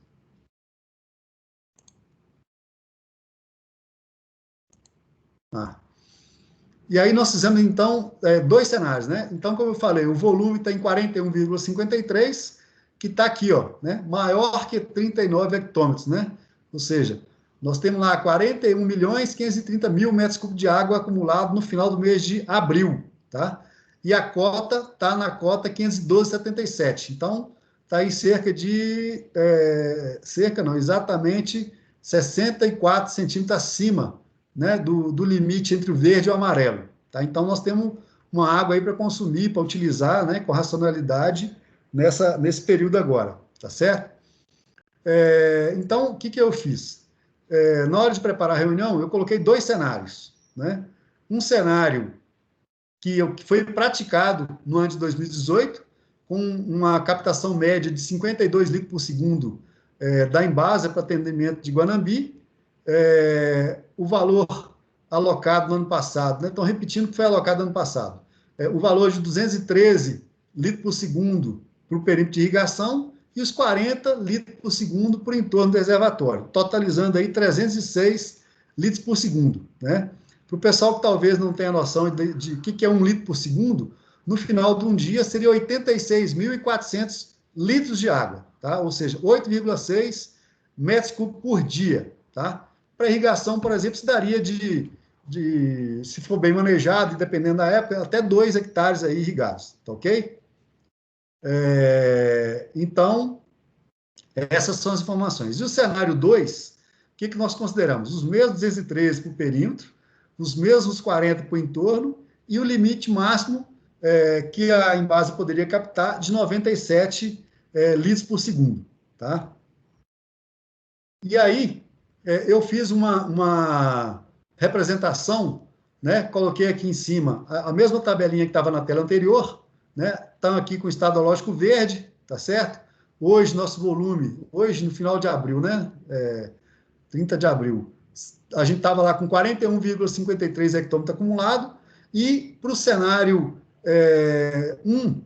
E aí nós fizemos, então, dois cenários, né? Então, como eu falei, o volume está em 41,53, que está aqui, ó, né? Maior que 39 hectômetros, né? Ou seja, nós temos lá 41.530.000 metros cúbicos de água acumulado no final do mês de abril, tá? E a cota está na cota 512,77. Então, está aí exatamente 64 centímetros acima, né, do limite entre o verde e o amarelo, tá? Então, nós temos uma água aí para consumir, para utilizar, né, com racionalidade nesse período agora, tá certo? Então, o que eu fiz? Na hora de preparar a reunião, eu coloquei dois cenários, né? Um cenário que foi praticado no ano de 2018, com uma captação média de 52 litros por segundo da Embasa para atendimento de Guanambi, o valor alocado no ano passado, né? Então, repetindo o que foi alocado no ano passado, o valor de 213 litros por segundo para o perímetro de irrigação e os 40 litros por segundo por entorno do reservatório, totalizando aí 306 litros por segundo, né? Para o pessoal que talvez não tenha noção de que é 1 litro por segundo, no final de um dia seria 86.400 litros de água, tá? Ou seja, 8,6 metros cúbicos por dia, tá? Para irrigação, por exemplo, se daria se for bem manejado, e dependendo da época, até 2 hectares aí irrigados, tá ok? Então, essas são as informações. E o cenário 2, o que nós consideramos? Os mesmos 213 por perímetro, os mesmos 40 por entorno, e o limite máximo que a Embasa poderia captar de 97 litros por segundo, tá? E aí, eu fiz uma representação, né? Coloquei aqui em cima a mesma tabelinha que estava na tela anterior, né? Estão aqui com o estado hidrológico verde, tá certo? Hoje, nosso volume, hoje, no final de abril, né? 30 de abril, a gente estava lá com 41,53 hectômetros acumulado, e para o cenário 1,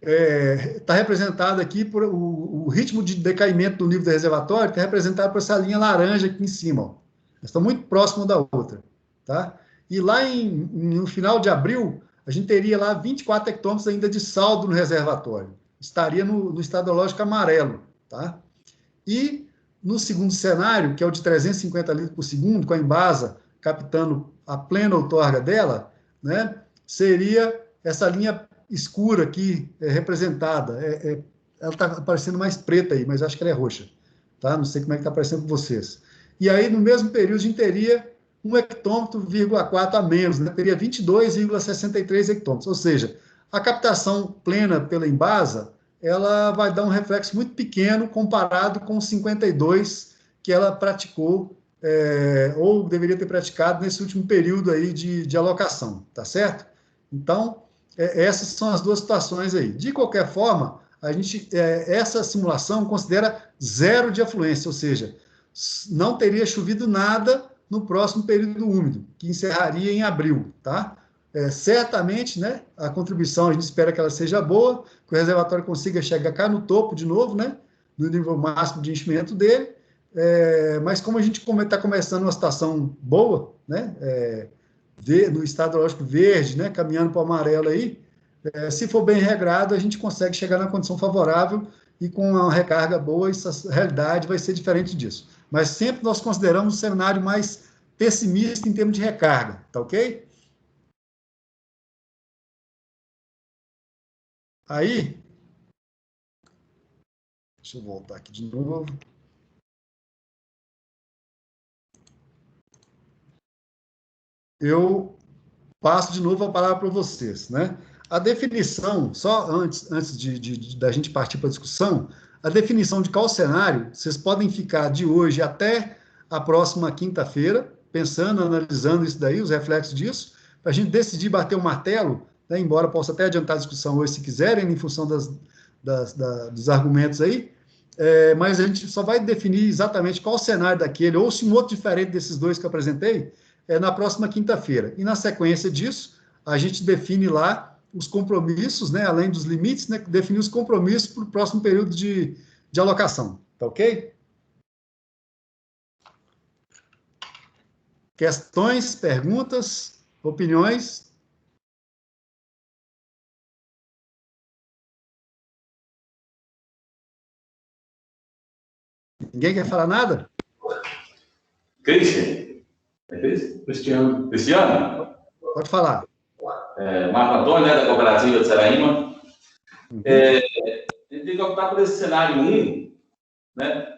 está representado aqui por o ritmo de decaimento do nível do reservatório, está representado por essa linha laranja aqui em cima. Ó. Elas estão muito próximas da outra. Tá? E lá no final de abril, a gente teria lá 24 hectômetros ainda de saldo no reservatório. Estaria no estado hidrológico amarelo. Tá? E no segundo cenário, que é o de 350 litros por segundo, com a Embasa captando a plena outorga dela, né, seria essa linha escura aqui representada. Ela está aparecendo mais preta aí, mas acho que ela é roxa. Tá? Não sei como é que está aparecendo com vocês. E aí, no mesmo período, a gente teria 1 hectômetro, 4 a menos, né? Teria 22,63 hectômetros. Ou seja, a captação plena pela Embasa, ela vai dar um reflexo muito pequeno comparado com os 52 que ela praticou, ou deveria ter praticado nesse último período aí de alocação, tá certo? Então, essas são as duas situações aí. De qualquer forma, a gente, essa simulação considera zero de afluência, ou seja, não teria chovido nada no próximo período úmido, que encerraria em abril, tá? Certamente, né, a contribuição, a gente espera que ela seja boa, que o reservatório consiga chegar cá no topo de novo, né, no nível máximo de enchimento dele, mas como a gente está começando uma situação boa, né, no estado hidrológico verde, né, caminhando para o amarelo aí, se for bem regrado, a gente consegue chegar na condição favorável e com uma recarga boa, essa realidade vai ser diferente disso. Mas sempre nós consideramos um cenário mais pessimista em termos de recarga, tá ok? Aí, deixa eu voltar aqui de novo. Eu passo de novo a palavra para vocês, né? A definição, só antes da gente partir para a discussão, a definição de qual cenário, vocês podem ficar de hoje até a próxima quinta-feira, pensando, analisando isso daí, os reflexos disso, para a gente decidir bater o martelo, né, embora possa até adiantar a discussão hoje, se quiserem, em função dos argumentos aí, mas a gente só vai definir exatamente qual cenário daquele, ou se um outro diferente desses dois que eu apresentei, na próxima quinta-feira. E na sequência disso, a gente define lá os compromissos, né, além dos limites, né, definir os compromissos para o próximo período de alocação. Tá ok? Questões, perguntas, opiniões? Ninguém quer falar nada? Christian? Cristiano. Cristiano? Pode falar. Marco Antônio, né, da Cooperativa de Saraíma. A gente tem que optar por esse cenário 1, né,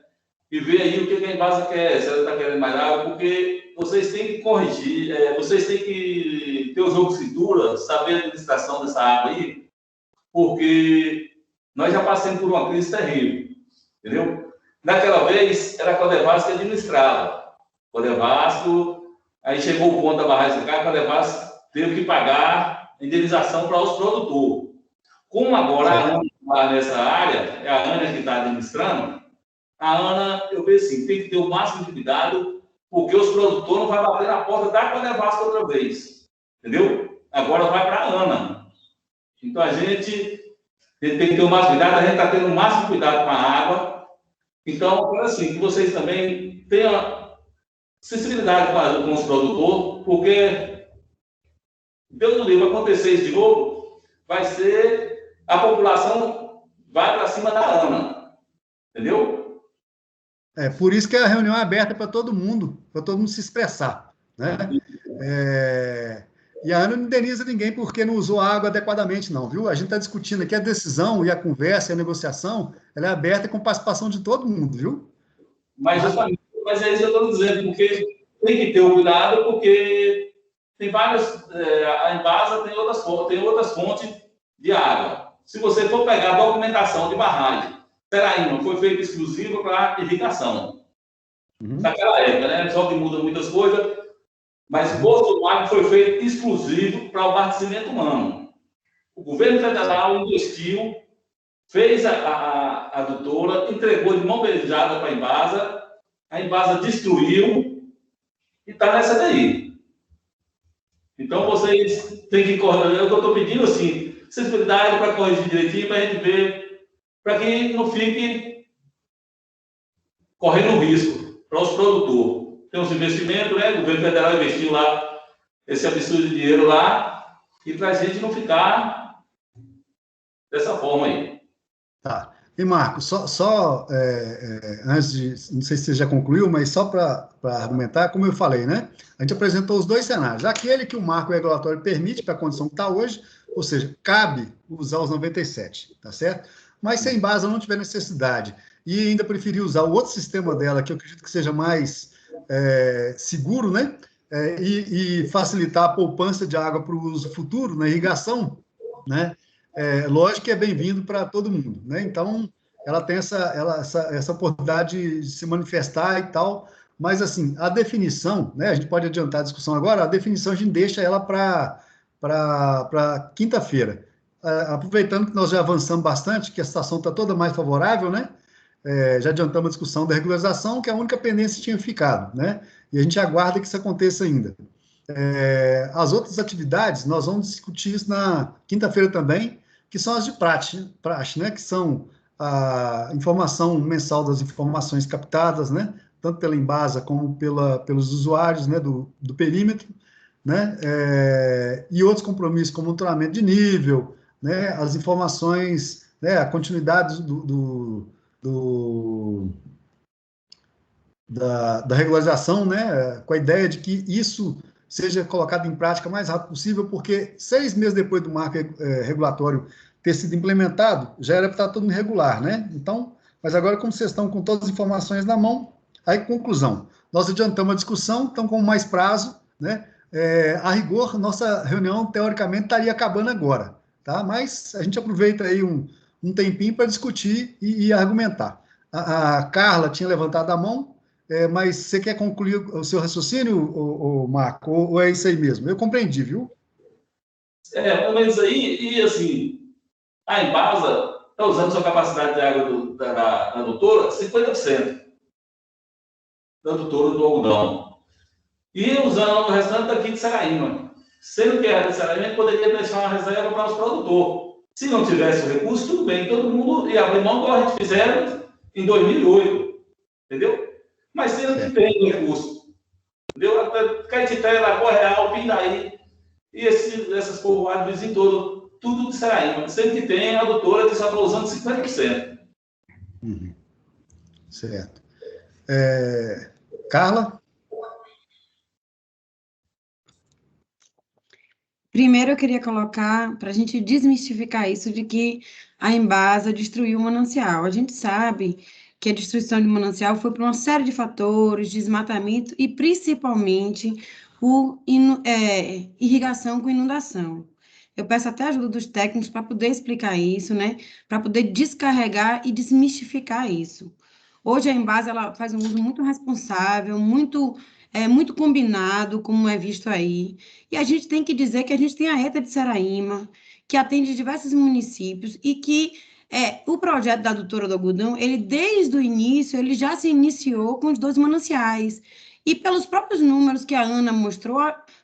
e ver aí o que a Embasa quer, se ela está querendo mais água, porque vocês têm que corrigir, vocês têm que ter o jogo de cintura, saber a administração dessa água aí, porque nós já passamos por uma crise terrível, entendeu? Naquela vez, era a Codevasco que administrava. Codevasco, aí chegou o ponto da barragem de cá, a Codevasco teve que pagar indenização para os produtores. Como agora a ANA está nessa área, é a ANA que está administrando, a ANA, eu vejo assim, tem que ter o máximo de cuidado, porque os produtores não vão bater na porta da Codevasco outra vez. Entendeu? Agora vai para a ANA. Então a gente tem que ter o máximo cuidado, a gente está tendo o máximo cuidado com a água. Então, eu quero assim, que vocês também tenham sensibilidade com os produtores, porque Deus não livre, acontecer isso de novo, vai ser a população vai para cima da ANA. Entendeu? Por isso que a reunião é aberta para todo mundo se expressar, né? E a ANA não indeniza ninguém porque não usou a água adequadamente, não, viu? A gente está discutindo aqui a decisão e a conversa e a negociação, ela é aberta com participação de todo mundo, viu? Mas é isso que eu estou dizendo, porque tem que ter o cuidado, porque tem várias... a Embasa tem outras fontes de água. Se você for pegar a documentação de barragem, Saraíma foi feita exclusiva para irrigação. Naquela época, né? Só que muda muitas coisas, mas o Bolsonaro foi feito exclusivo para o abastecimento humano. O governo federal investiu, fez a adutora, entregou de mão beijada para a Embasa destruiu e está nessa daí. Então, vocês têm que correr. Eu estou pedindo assim, sensibilidade para corrigir direitinho, para a gente ver, para que não fique correndo risco para os produtores. Tem uns investimentos, né? O governo federal investiu lá esse absurdo de dinheiro lá, e para a gente não ficar dessa forma aí. Tá. E, Marcos, antes de, não sei se você já concluiu, mas só para argumentar, como eu falei, né? A gente apresentou os dois cenários. Aquele que o marco regulatório permite para a condição que está hoje, ou seja, cabe usar os 97, tá certo? Mas se a Embasa não tiver necessidade e ainda preferir usar o outro sistema dela, que eu acredito que seja mais seguro, né? E facilitar a poupança de água para o uso futuro, na irrigação, né? Lógico que é bem-vindo para todo mundo, né? Então, ela tem essa oportunidade de se manifestar e tal, mas, assim, a definição, né? A gente pode adiantar a discussão agora, a definição a gente deixa ela para quinta-feira. Aproveitando que nós já avançamos bastante, que a situação está toda mais favorável, né? Já adiantamos a discussão da regularização, que é a única pendência que tinha ficado, né? E a gente aguarda que isso aconteça ainda. As outras atividades, nós vamos discutir isso na quinta-feira também, que são as de praxe, né? Que são a informação mensal das informações captadas, né? Tanto pela Embasa como pelos usuários, né? Do perímetro, né? E outros compromissos, como monitoramento de nível, né? As informações, né? A continuidade da regularização, né? Com a ideia de que isso seja colocado em prática o mais rápido possível, porque 6 meses depois do marco regulatório ter sido implementado, já era para estar tudo irregular, né? Então, mas agora, como vocês estão com todas as informações na mão, aí, conclusão, nós adiantamos a discussão, estamos com mais prazo, né? A rigor, nossa reunião, teoricamente, estaria acabando agora, tá? Mas a gente aproveita aí um tempinho para discutir e argumentar. A Carla tinha levantado a mão, mas você quer concluir o seu raciocínio, Marco, ou é isso aí mesmo? Eu compreendi, viu? Pelo menos aí, e assim, a Embasa está usando sua capacidade de água da adutora 50% da adutora do algodão. E usando o restante daqui de Saraíma. Sendo que a de Saraíma poderia deixar uma reserva para os produtores. Se não tivesse o recurso, tudo bem, todo mundo ia abrir mão, como a gente fizeram em 2008, entendeu? Mas sendo que tem recurso, entendeu? Até Caetité, Lagoa Real, Pindaí, e essas povoadas vizinhos todos, tudo de Saraíma. Sendo que tem a adutora que só está usando 50%. Uhum. Certo. Carla? Primeiro, eu queria colocar, para a gente desmistificar isso de que a Embasa destruiu o manancial. A gente sabe que a destruição do manancial foi por uma série de fatores, desmatamento e, principalmente, por irrigação com inundação. Eu peço até a ajuda dos técnicos para poder explicar isso, né? Para poder descarregar e desmistificar isso. Hoje, a Embasa ela faz um uso muito responsável, muito combinado, como é visto aí. E a gente tem que dizer que a gente tem a ETA de Saraíma, que atende diversos municípios, e que o projeto da adutora do algodão, ele, desde o início, ele já se iniciou com os 2 mananciais. E pelos próprios números que a Ana mostrou,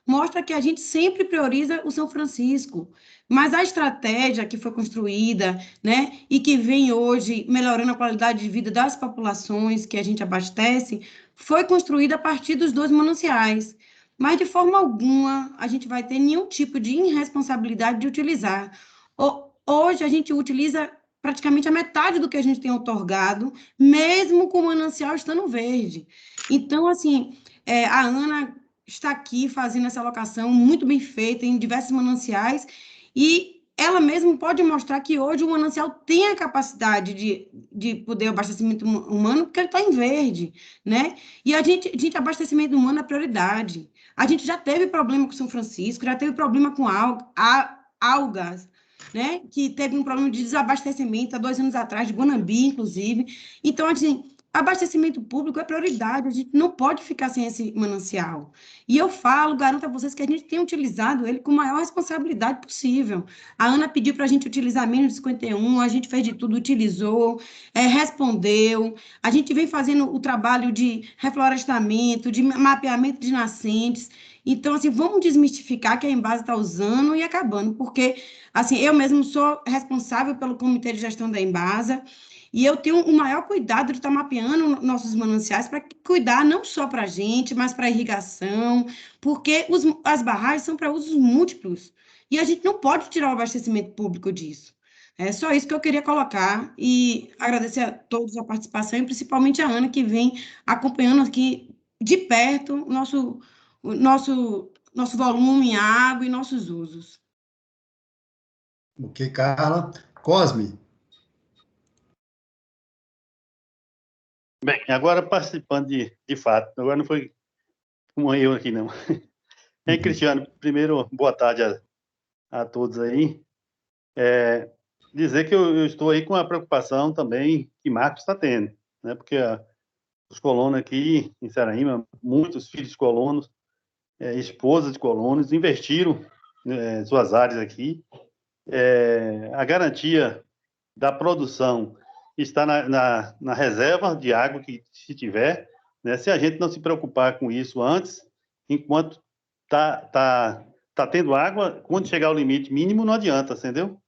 mostra que a gente sempre prioriza o São Francisco. Mas a estratégia que foi construída, né, e que vem hoje melhorando a qualidade de vida das populações que a gente abastece, foi construída a partir dos 2 mananciais. Mas, de forma alguma, a gente vai ter nenhum tipo de irresponsabilidade de utilizar. Hoje, a gente utiliza praticamente a metade do que a gente tem outorgado, mesmo com o manancial estando verde. Então, assim, a Ana está aqui fazendo essa alocação muito bem feita em diversos mananciais, e ela mesma pode mostrar que hoje o manancial tem a capacidade de poder abastecimento humano, porque ele está em verde, né? E a gente, abastecimento humano é prioridade. A gente já teve problema com São Francisco, já teve problema com algas, né? Que teve um problema de desabastecimento há 2 anos atrás, de Guanambi, inclusive. Então, assim, abastecimento público é prioridade, a gente não pode ficar sem esse manancial. E eu garanto a vocês que a gente tem utilizado ele com a maior responsabilidade possível. A Ana pediu para a gente utilizar menos de 51, a gente fez de tudo, utilizou, respondeu. A gente vem fazendo o trabalho de reflorestamento, de mapeamento de nascentes, Então, assim, vamos desmistificar que a Embasa está usando e acabando, porque, assim, eu mesmo sou responsável pelo comitê de gestão da Embasa, e eu tenho o maior cuidado de estar mapeando nossos mananciais para cuidar não só para a gente, mas para a irrigação, porque as barragens são para usos múltiplos, e a gente não pode tirar o abastecimento público disso. É só isso que eu queria colocar e agradecer a todos a participação, e principalmente a Ana, que vem acompanhando aqui de perto o nosso volume em água e nossos usos. Ok, Carla. Cosme. Bem, agora participando de fato, agora não foi como eu aqui, não. Cristiano, primeiro, boa tarde a todos aí. Dizer que eu estou aí com a preocupação também que Marcos está tendo, né? Porque os colonos aqui em Seraíma, muitos filhos de colonos, esposas de colonos, investiram suas áreas aqui. A garantia da produção está na reserva de água que se tiver, né? Se a gente não se preocupar com isso antes, enquanto tá tendo água, quando chegar ao limite mínimo, não adianta, entendeu?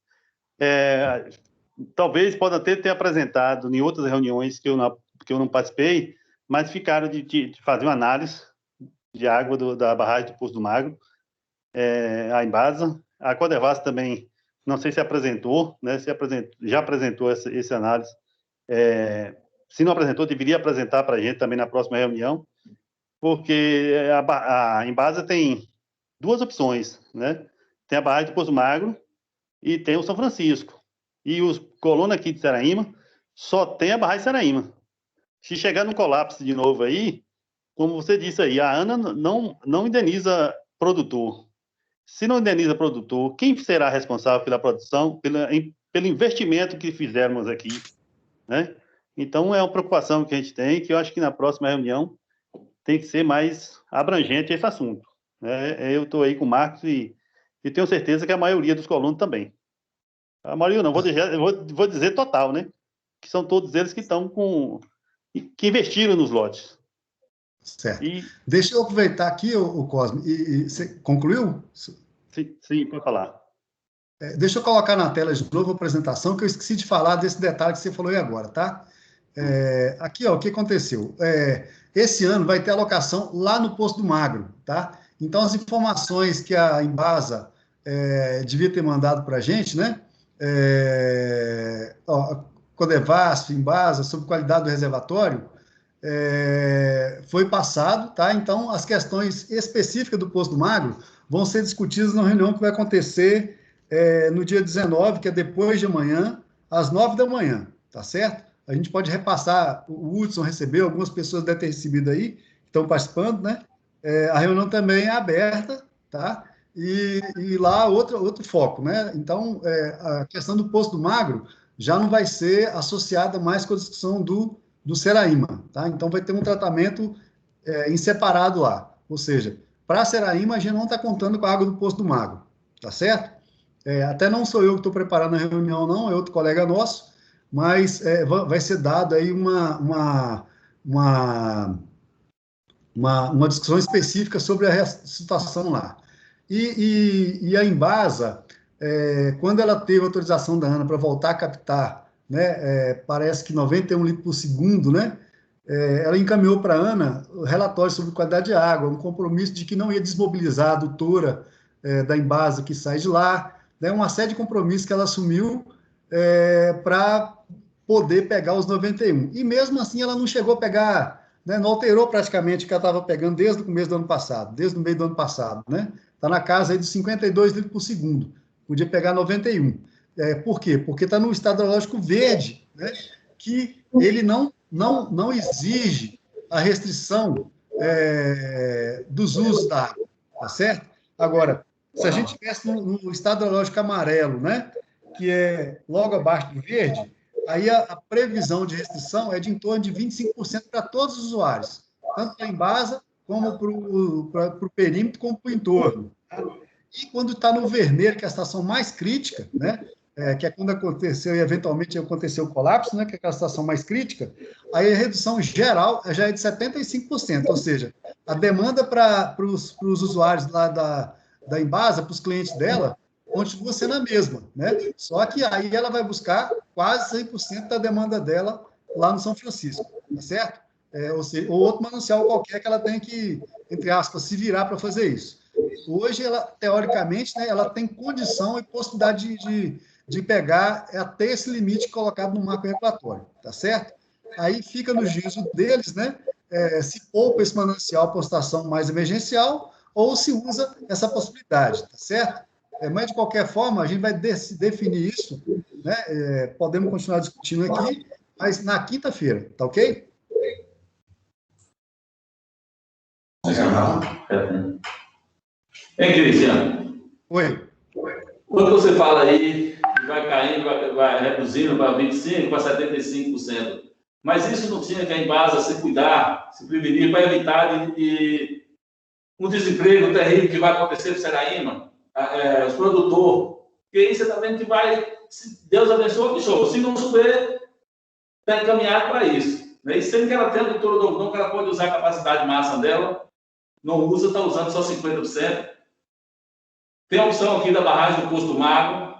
Talvez possa ter apresentado em outras reuniões que eu não participei, mas ficaram de fazer uma análise de água da barragem do Poço do Magro, a Embasa. A Codevasf também, não sei se apresentou, né? Já apresentou essa análise. Se não apresentou, deveria apresentar para a gente também na próxima reunião, porque a Embasa tem duas opções, né? Tem a barragem do Poço do Magro e tem o São Francisco. E os colonos aqui de Seraíma só tem a barragem de Seraíma. Se chegar no colapso de novo aí, como você disse aí, a ANA não indeniza produtor. Se não indeniza produtor, quem será responsável pela produção, pelo investimento que fizermos aqui, né? Então, é uma preocupação que a gente tem, que eu acho que na próxima reunião tem que ser mais abrangente esse assunto, né? Eu estou aí com o Marcos e tenho certeza que a maioria dos colonos também. A maioria não, vou dizer total, né? Que são todos eles que estão que investiram nos lotes. Certo. Deixa eu aproveitar aqui, o Cosme, você concluiu? Sim, pode falar. Deixa eu colocar na tela de novo a apresentação, que eu esqueci de falar desse detalhe que você falou aí agora, tá? Aqui, ó, o que aconteceu? Esse ano vai ter alocação lá no Poço do Magro, tá? Então, as informações que a Embasa devia ter mandado para a gente, né? Codevasf, Embasa, sobre qualidade do reservatório, foi passado, tá? Então, as questões específicas do Poço do Magro vão ser discutidas na reunião que vai acontecer no dia 19, que é depois de amanhã, às 9 da manhã, tá certo? A gente pode repassar, o Hudson recebeu, algumas pessoas devem ter recebido aí, que estão participando, né? A reunião também é aberta, tá? E lá outro foco, né? Então, a questão do Poço do Magro já não vai ser associada mais com a discussão do Seraíma, tá? Então, vai ter um tratamento em separado lá. Ou seja, para a Seraíma, a gente não está contando com a água do Poço do Magro, tá certo? Até não sou eu que estou preparando a reunião, não, é outro colega nosso, mas vai ser dado aí uma discussão específica sobre a situação lá. E a Embasa, quando ela teve autorização da ANA para voltar a captar, né, parece que 91 litros por segundo, né, ela encaminhou para a ANA o relatório sobre qualidade de água, um compromisso de que não ia desmobilizar a adutora da Embasa que sai de lá, né, uma série de compromissos que ela assumiu para poder pegar os 91. E mesmo assim ela não chegou a pegar, né, não alterou praticamente o que ela estava pegando desde o começo do ano passado, desde o meio do ano passado, né? Está na casa aí de 52 litros por segundo, podia pegar 91. Por quê? Porque está no estado hidrológico verde, né, que ele não exige a restrição dos usos da água, tá certo? Agora, se a gente estivesse no estado hidrológico amarelo, né, que é logo abaixo do verde, aí a previsão de restrição é de em torno de 25% para todos os usuários, tanto para a Embasa, como para o perímetro, como para o entorno. Tá? E quando está no vermelho, que é a situação mais crítica, né, que é quando aconteceu, e eventualmente aconteceu o colapso, né, que é aquela situação mais crítica, aí a redução geral já é de 75%, ou seja, a demanda para os usuários lá da Embasa, para os clientes dela, continua sendo a mesma, né? Só que aí ela vai buscar quase 100% da demanda dela lá no São Francisco, tá certo? Ou seja, ou outro manancial qualquer que ela tenha que, entre aspas, se virar para fazer isso. Hoje, ela, teoricamente, né, ela tem condição e possibilidade de pegar até esse limite colocado no marco regulatório, tá certo? Aí fica no juízo deles, né, se poupa esse manancial por situação mais emergencial ou se usa essa possibilidade, tá certo? Mas, de qualquer forma, a gente vai definir isso, né, podemos continuar discutindo aqui, mas na quinta-feira, tá ok? Hein, Cristiano? Oi. Quando você fala aí que vai caindo, vai reduzindo para 25%, para 75%, mas isso não tinha que a Embasa se cuidar, se prevenir para evitar de um desemprego terrível que vai acontecer no Seraíma, os produtores, porque aí você está vendo que vai, se Deus abençoe, que show, se não chover, está encaminhado para isso. E sendo que ela tem o doutor do algodão, que ela pode usar a capacidade máxima dela, não usa, está usando só 50%. Tem a opção aqui da barragem do Poço do Mago,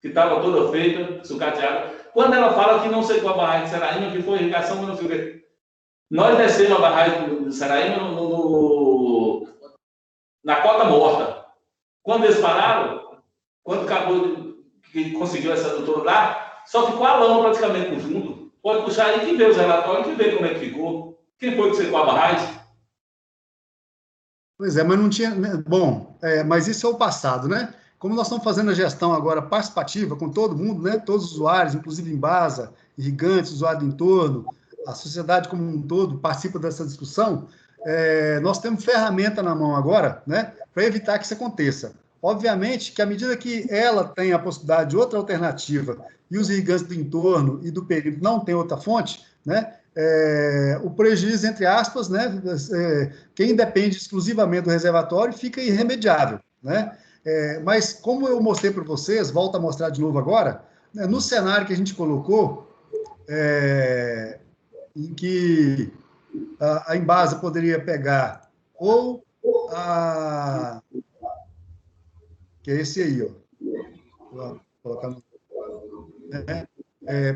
que estava toda feita, sucateada. Quando ela fala que não secou a barragem de Seraíma, que foi irrigação, mas não sei o quê. Nós descemos a barragem de Seraíma na cota morta. Quando eles pararam, quando acabou, que conseguiu essa doutora lá, só ficou a lama praticamente no fundo. Pode puxar aí que vê os relatórios, que vê como é que ficou. Quem foi que secou a barragem? Pois é, mas não tinha... Bom, mas isso é o passado, né? Como nós estamos fazendo a gestão agora participativa com todo mundo, né? Todos os usuários, inclusive Embasa, irrigantes, usuário do entorno, a sociedade como um todo participa dessa discussão, nós temos ferramenta na mão agora, né? Para evitar que isso aconteça. Obviamente que à medida que ela tem a possibilidade de outra alternativa e os irrigantes do entorno e do perímetro não têm outra fonte, né? O prejuízo, entre aspas, né, quem depende exclusivamente do reservatório fica irremediável, né? Mas como eu mostrei para vocês, volto a mostrar de novo agora, né, no cenário que a gente colocou, em que a Embasa poderia pegar ou que é esse aí, ó, vou colocar no,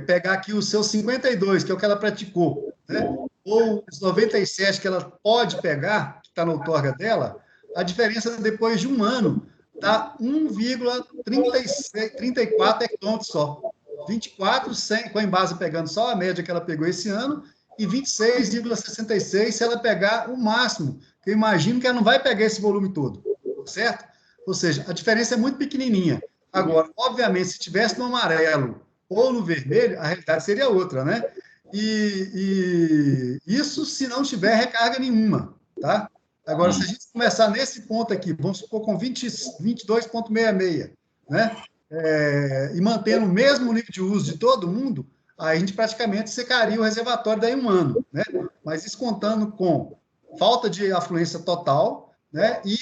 pegar aqui os seus 52, que é o que ela praticou, né? Ou os 97 que ela pode pegar, que está na outorga dela, a diferença depois de um ano está 1,34 hectômetros só. 24 com a Embasa pegando só a média que ela pegou esse ano, e 26,66 se ela pegar o máximo, que eu imagino que ela não vai pegar esse volume todo, certo? Ou seja, a diferença é muito pequenininha. Agora, obviamente, se tivesse no amarelo ou no vermelho, a realidade seria outra, né? E isso se não tiver recarga nenhuma, tá? Agora, se a gente começar nesse ponto aqui, vamos supor com 22,66, né? E mantendo o mesmo nível de uso de todo mundo, aí a gente praticamente secaria o reservatório daí um ano, né? Mas isso contando com falta de afluência total, né? E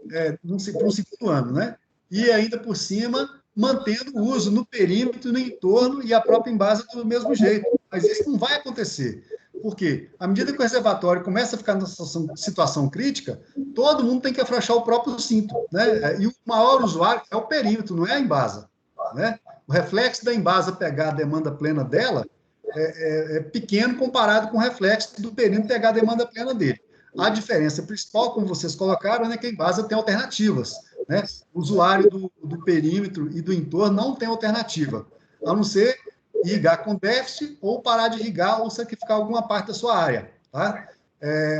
para um segundo ano, né? E ainda por cima, mantendo o uso no perímetro, no entorno e a própria Embasa do mesmo jeito. Mas isso não vai acontecer. Por quê? À medida que o reservatório começa a ficar numa situação crítica, todo mundo tem que afrouxar o próprio cinto, né? E o maior usuário é o perímetro, não é a Embasa, né? O reflexo da Embasa pegar a demanda plena dela é pequeno comparado com o reflexo do perímetro pegar a demanda plena dele. A diferença principal, como vocês colocaram, é que a Embasa tem alternativas, né? O usuário do perímetro e do entorno não tem alternativa, a não ser irrigar com déficit ou parar de irrigar ou sacrificar alguma parte da sua área, tá?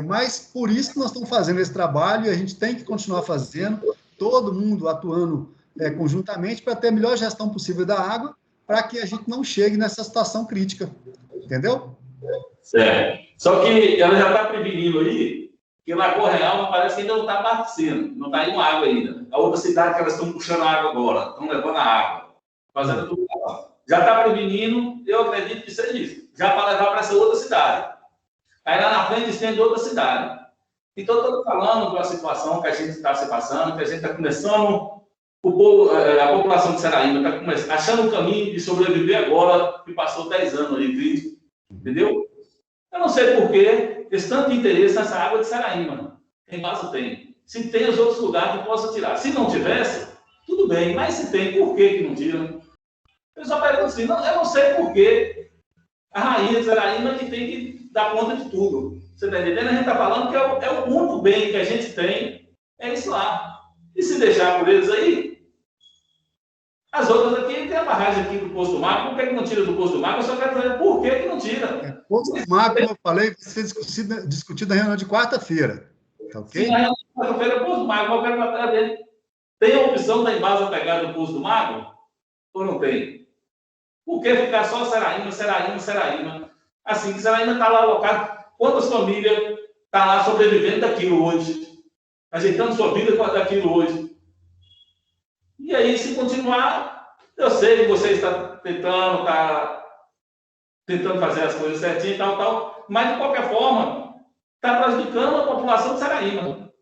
Mas por isso que nós estamos fazendo esse trabalho e a gente tem que continuar fazendo, todo mundo atuando conjuntamente para ter a melhor gestão possível da água, para que a gente não chegue nessa situação crítica, entendeu? Certo. Só que ela já está prevenindo aí que na Correal parece que ainda não está abastecendo, não está indo água ainda. A outra cidade que elas estão puxando a água agora, estão levando a água, fazendo tudo lá. Já está prevenindo, eu acredito que seja isso, já para levar para essa outra cidade. Aí lá na frente estende outra cidade. Então, estou falando de uma situação que a gente está se passando, que a gente está começando o povo, a população de Seraíma está achando um caminho de sobreviver agora, que passou 10 anos ali, crítico, entendeu? Eu não sei por que esse tanto interesse nessa água de Seraíma. Em Embasa tem. Se tem os outros lugares que possa tirar. Se não tivesse, tudo bem, mas se tem, por que não tiram? Eu só pergunto assim, eu não sei por que a rainha de Seraíma que tem que dar conta de tudo. Você está entendendo? A gente está falando que é o único bem que a gente tem, é isso lá. E se deixar por eles aí, as outras aqui, tem a barragem aqui do Poço do Mago, por que não tira do Poço do Mago? Eu só quero saber por que não tira. Poço do Mago, como eu falei, vai ser discutido na reunião de quarta-feira. Tá ok? Sim, na reunião de quarta-feira é o Poço do Mago, eu quero matar dele. Tem a opção da Embasa pegar do Poço do Mago? Ou não tem? Por que ficar só Seraíma, Seraíma, Seraíma? Assim, que Seraíma está lá alocado. Quantas famílias estão lá sobrevivendo daquilo hoje? Ajeitando sua vida com daquilo hoje? E aí, se continuar, eu sei que você está tentando fazer as coisas certinho e tal, mas, de qualquer forma, está prejudicando a população de Seraíma.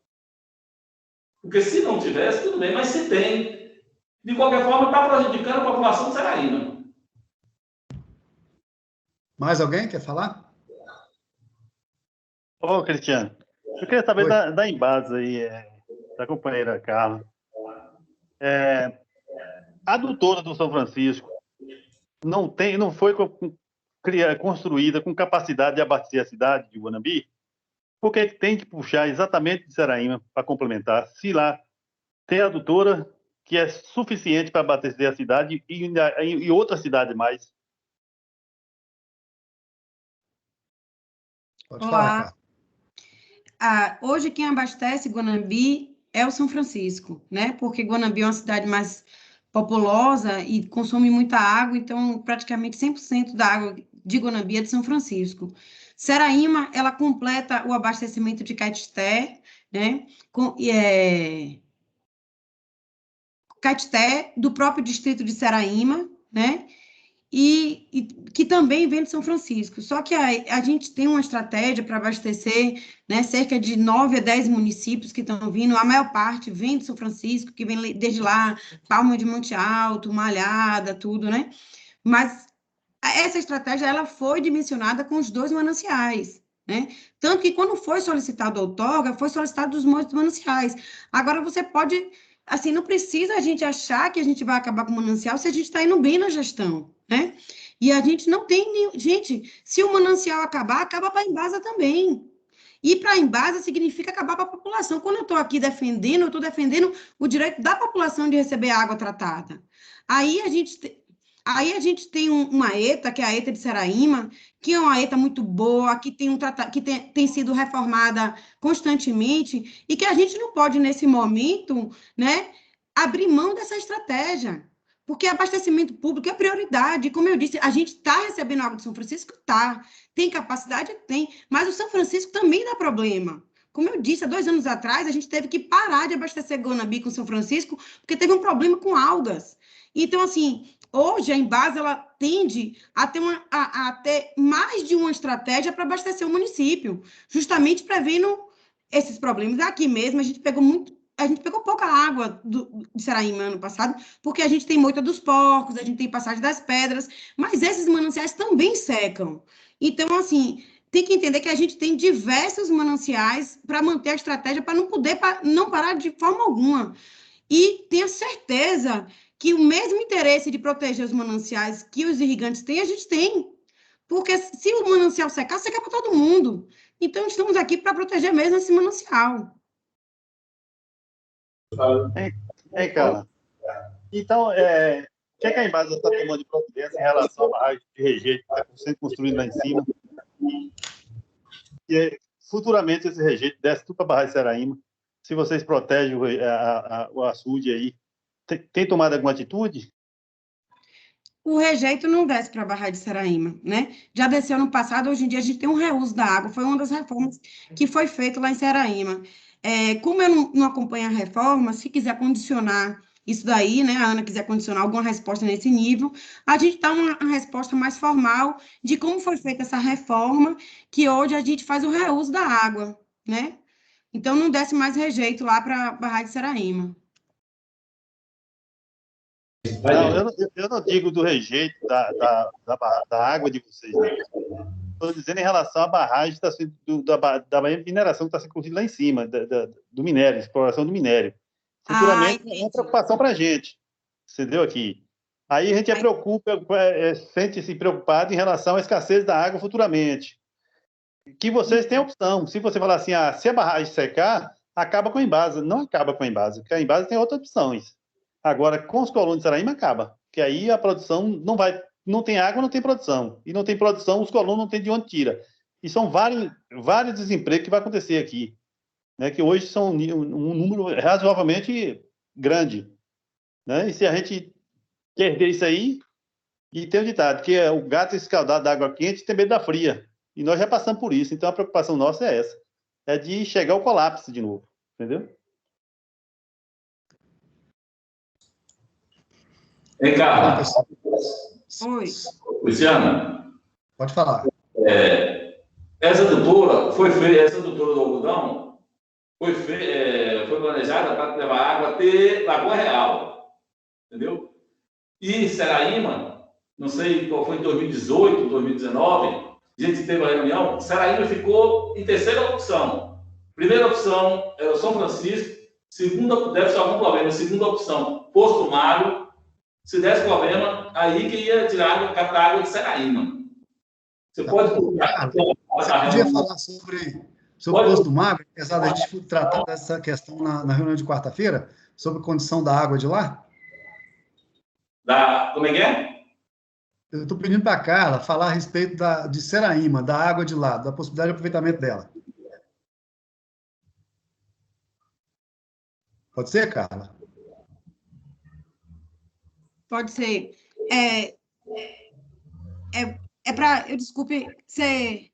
Porque se não tivesse, tudo bem, mas se tem, de qualquer forma, está prejudicando a população de Seraíma. Mais alguém quer falar? Ô, Cristiano, eu queria saber da Embasa aí, da companheira Carla. A adutora do São Francisco não foi construída com capacidade de abastecer a cidade de Guanambi? Porque tem que puxar exatamente de Seraíma para complementar. Se lá tem adutora que é suficiente para abastecer a cidade e outras cidades mais. Pode falar, Carla. Hoje quem abastece Guanambi é o São Francisco, né? Porque Guanambi é uma cidade mais populosa e consome muita água, então praticamente 100% da água de Guanambi é de São Francisco. Seraíma, ela completa o abastecimento de Caeté, né? Caeté, do próprio distrito de Seraíma, né? E que também vem de São Francisco. Só que a gente tem uma estratégia para abastecer, né, cerca de 9 a 10 municípios que estão vindo, a maior parte vem de São Francisco, que vem desde lá, Palma de Monte Alto, Malhada, tudo, né? Mas essa estratégia, ela foi dimensionada com os 2 mananciais, né? Tanto que quando foi solicitado a outorga, foi solicitado os mananciais. Agora, você pode, assim, não precisa a gente achar que a gente vai acabar com o manancial se a gente está indo bem na gestão, né? E a gente não tem... Gente, se o manancial acabar, acaba para a Embasa também. E para a Embasa significa acabar para a população. Quando eu estou aqui defendendo, eu estou defendendo o direito da população de receber água tratada. Aí a gente tem uma ETA, que é a ETA de Seraíma, que é uma ETA muito boa, que tem sido reformada constantemente, e que a gente não pode, nesse momento, né, abrir mão dessa estratégia, porque abastecimento público é prioridade. Como eu disse, a gente está recebendo água de São Francisco? Tá. Tem capacidade? Tem. Mas o São Francisco também dá problema. Como eu disse, há 2 anos atrás, a gente teve que parar de abastecer Guanambi com São Francisco, porque teve um problema com algas. Então, assim, hoje a Embasa, ela tende a ter mais de uma estratégia para abastecer o município, justamente prevendo esses problemas. Aqui mesmo, a gente pegou pouca água de Seraíma ano passado, porque a gente tem Moita dos Porcos, a gente tem Passagem das Pedras, mas esses mananciais também secam. Então, assim, tem que entender que a gente tem diversos mananciais para manter a estratégia, para não parar de forma alguma. E tenha certeza que o mesmo interesse de proteger os mananciais que os irrigantes têm, a gente tem. Porque se o manancial secar, seca para todo mundo. Então, estamos aqui para proteger mesmo esse manancial. Carla. Então, o que a Embasa está tomando de providência em relação à barragem de rejeito que está sendo construída lá em cima? E futuramente esse rejeito desce tudo para a barragem de Seraíma. Se vocês protegem o açude aí, tem tomado alguma atitude? O rejeito não desce para a barragem de Seraíma, né? Já desceu no passado, hoje em dia a gente tem um reuso da água, foi uma das reformas que foi feita lá em Seraíma. Como eu não acompanho a reforma, se quiser condicionar isso daí, né, a Ana quiser condicionar alguma resposta nesse nível, a gente dá uma resposta mais formal de como foi feita essa reforma, que hoje a gente faz o reuso da água, né? Então, não desce mais rejeito lá para a barragem de Seraíma. Não, eu não digo do rejeito da água de vocês, não. Estou dizendo em relação à barragem da mineração que está sendo construída lá em cima, do minério, exploração do minério. Futuramente é uma preocupação para a gente, entendeu aqui? Aí a gente sente-se preocupado em relação à escassez da água futuramente. Que vocês têm a opção. Se você falar assim, se a barragem secar, acaba com a Embasa. Não acaba com a Embasa, porque a Embasa tem outras opções. Agora, com os colonos de Saraíma, acaba. Porque aí a produção não tem água, não tem produção. E não tem produção, os colonos não têm de onde tira. E são vários desempregos que vai acontecer aqui, né? Que hoje são um número razoavelmente grande, né? E se a gente perder isso aí, e tem um ditado, que é o gato escaldado da água quente tem medo da fria. E nós já passamos por isso. Então, a preocupação nossa é essa. É de chegar ao colapso de novo. Entendeu? Vem cá. Oi. Luciana. Pode falar. Essa adutora do algodão foi planejada para levar água até Lagoa Real. Entendeu? E Seraíma, não sei qual foi, em 2018, 2019, a gente teve uma reunião, Seraíma ficou em terceira opção. Primeira opção era o São Francisco, segunda, deve ser algum problema, segunda opção, Posto Magro. Se desse problema, aí que ia tirar água, captar água de Seraíma. Você pode... Você podia falar sobre o Posto Magro, apesar da gente tratar dessa questão na reunião de quarta-feira, sobre a condição da água de lá? Como é que é? Eu estou pedindo para a Carla falar a respeito de Seraíma, da água de lá, da possibilidade de aproveitamento dela. Pode ser, Carla? Pode ser. Desculpe, você...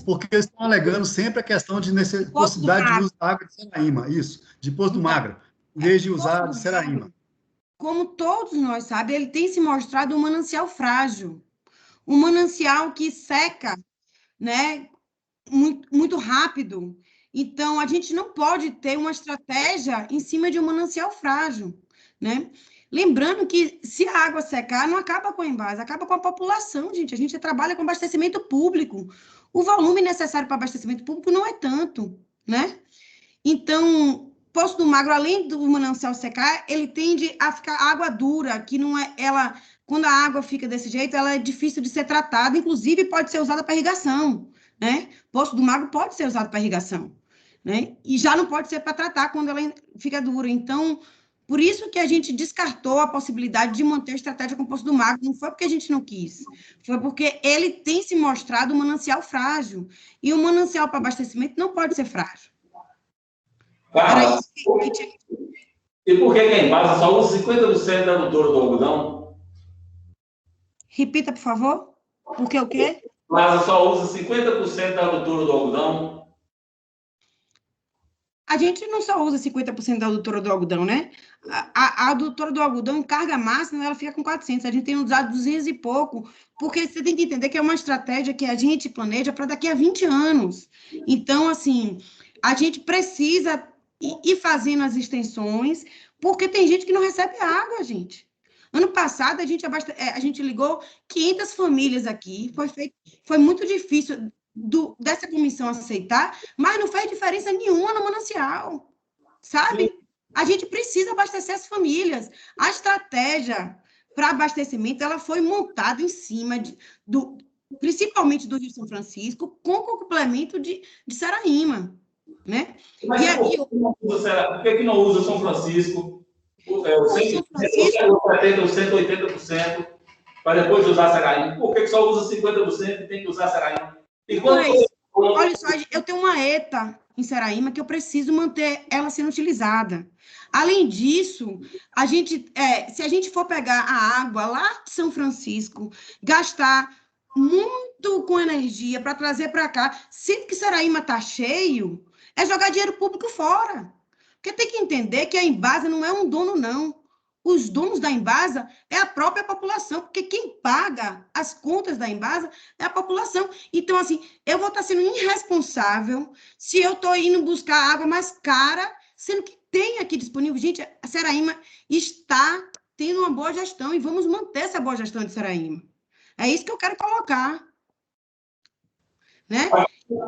Porque eles estão alegando sempre a questão de possibilidade de uso da água de Seraíma, isso, de Poço do Magro, em vez de usar de Seraíma. Como todos nós sabemos, ele tem se mostrado um manancial frágil, um manancial que seca, né, muito, muito rápido. Então, a gente não pode ter uma estratégia em cima de um manancial frágil, né? Lembrando que, se a água secar, não acaba com a Embasa, acaba com a população, gente. A gente trabalha com abastecimento público. O volume necessário para abastecimento público não é tanto, né? Então, Poço do Magro, além do manancial secar, ele tende a ficar água dura, que não é... Quando a água fica desse jeito, ela é difícil de ser tratada, inclusive pode ser usada para irrigação, né? Poço do Magro pode ser usado para irrigação, né? E já não pode ser para tratar quando ela fica dura. Então... Por isso que a gente descartou a possibilidade de manter a estratégia com o Poço do Magro. Não foi porque a gente não quis, foi porque ele tem se mostrado um manancial frágil. E o manancial para abastecimento não pode ser frágil. Cara, e por que a Embasa só usa 50% da adutora do algodão? Repita, por favor. Por que o quê? A Embasa só usa 50% da adutora do algodão? A gente não só usa 50% da adutora do algodão, né? A adutora do algodão, em carga máxima, ela fica com 400. A gente tem usado 200 e pouco, porque você tem que entender que é uma estratégia que a gente planeja para daqui a 20 anos. Então, assim, a gente precisa ir fazendo as extensões, porque tem gente que não recebe água, gente. Ano passado, a gente ligou 500 famílias aqui, foi muito difícil dessa comissão aceitar, mas não faz diferença nenhuma no manancial, sabe? A gente precisa abastecer as famílias. A estratégia para abastecimento, ela foi montada em cima principalmente do Rio São Francisco, com o complemento de Saraíma, né? Mas por que não usa São Francisco? O 70%, 180%, para depois usar Saraíma? Por que só usa 50% e tem que usar Saraíma? Olha só, eu tenho uma ETA em Saraíma que eu preciso manter ela sendo utilizada. Além disso, se a gente for pegar a água lá de São Francisco, gastar muito com energia para trazer para cá, sendo que Saraíma está cheio, é jogar dinheiro público fora. Porque tem que entender que a Embasa não é um dono, não. Os donos da Embasa é a própria população, porque quem paga as contas da Embasa é a população. Então, assim, eu vou estar sendo irresponsável se eu estou indo buscar água mais cara, sendo que tem aqui disponível. Gente, a Seraíma está tendo uma boa gestão, e vamos manter essa boa gestão de Seraíma. É isso que eu quero colocar. Né?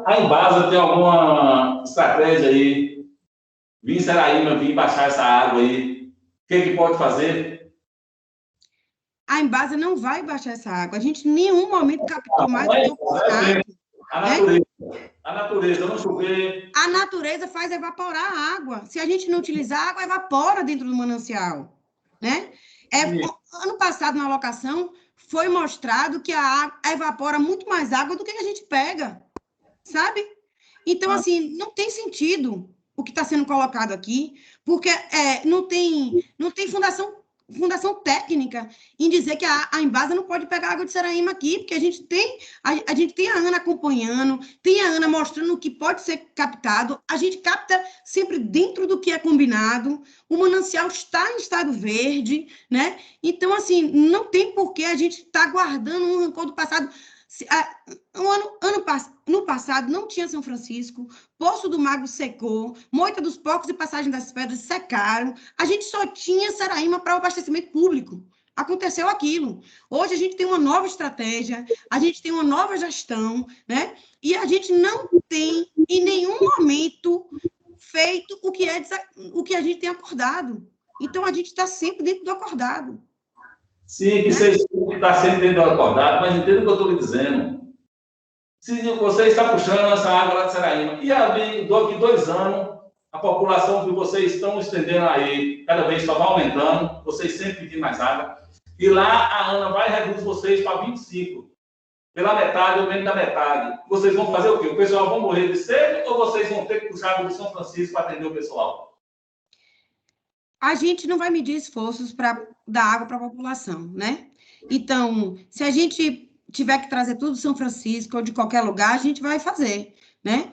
A Embasa tem alguma estratégia aí? Vir em Seraíma, vir baixar essa água aí. O que pode fazer? A Embasa não vai baixar essa água. A gente em nenhum momento captou mais do que o contrato. A natureza não chover. A natureza faz evaporar a água. Se a gente não utilizar, a água evapora dentro do manancial. Né? Ano passado, na alocação, foi mostrado que a água evapora muito mais água do que a gente pega. Sabe? Então, assim, não tem sentido o que está sendo colocado aqui, porque não tem fundação técnica em dizer que a Embasa não pode pegar água de Seraíma aqui, porque a gente tem a Ana acompanhando, tem a Ana mostrando o que pode ser captado, a gente capta sempre dentro do que é combinado, o manancial está em estado verde, né? Então, assim, não tem por que a gente estar guardando um rancor do passado. No passado não tinha São Francisco, Poço do Mago secou, Moita dos Porcos e Passagem das Pedras secaram, a gente só tinha Seraíma para o abastecimento público. Aconteceu aquilo. Hoje a gente tem uma nova estratégia, a gente tem uma nova gestão, né? E a gente não tem em nenhum momento feito o que a gente tem acordado. Então a gente está sempre dentro do acordado. Sim, que vocês estão sempre dentro do acordado, mas entenda o que eu estou lhe dizendo. Se você está puxando essa água lá de Seraíma, e daqui 2 anos, a população que vocês estão estendendo aí, cada vez só vai aumentando, vocês sempre pedindo mais água, e lá a Ana vai reduzir vocês para 25, pela metade ou menos da metade. Vocês vão fazer o quê? O pessoal vai morrer de sede ou vocês vão ter que puxar água de São Francisco para atender o pessoal? A gente não vai medir esforços para dar água para a população, né? Então, se a gente tiver que trazer tudo de São Francisco ou de qualquer lugar, a gente vai fazer, né?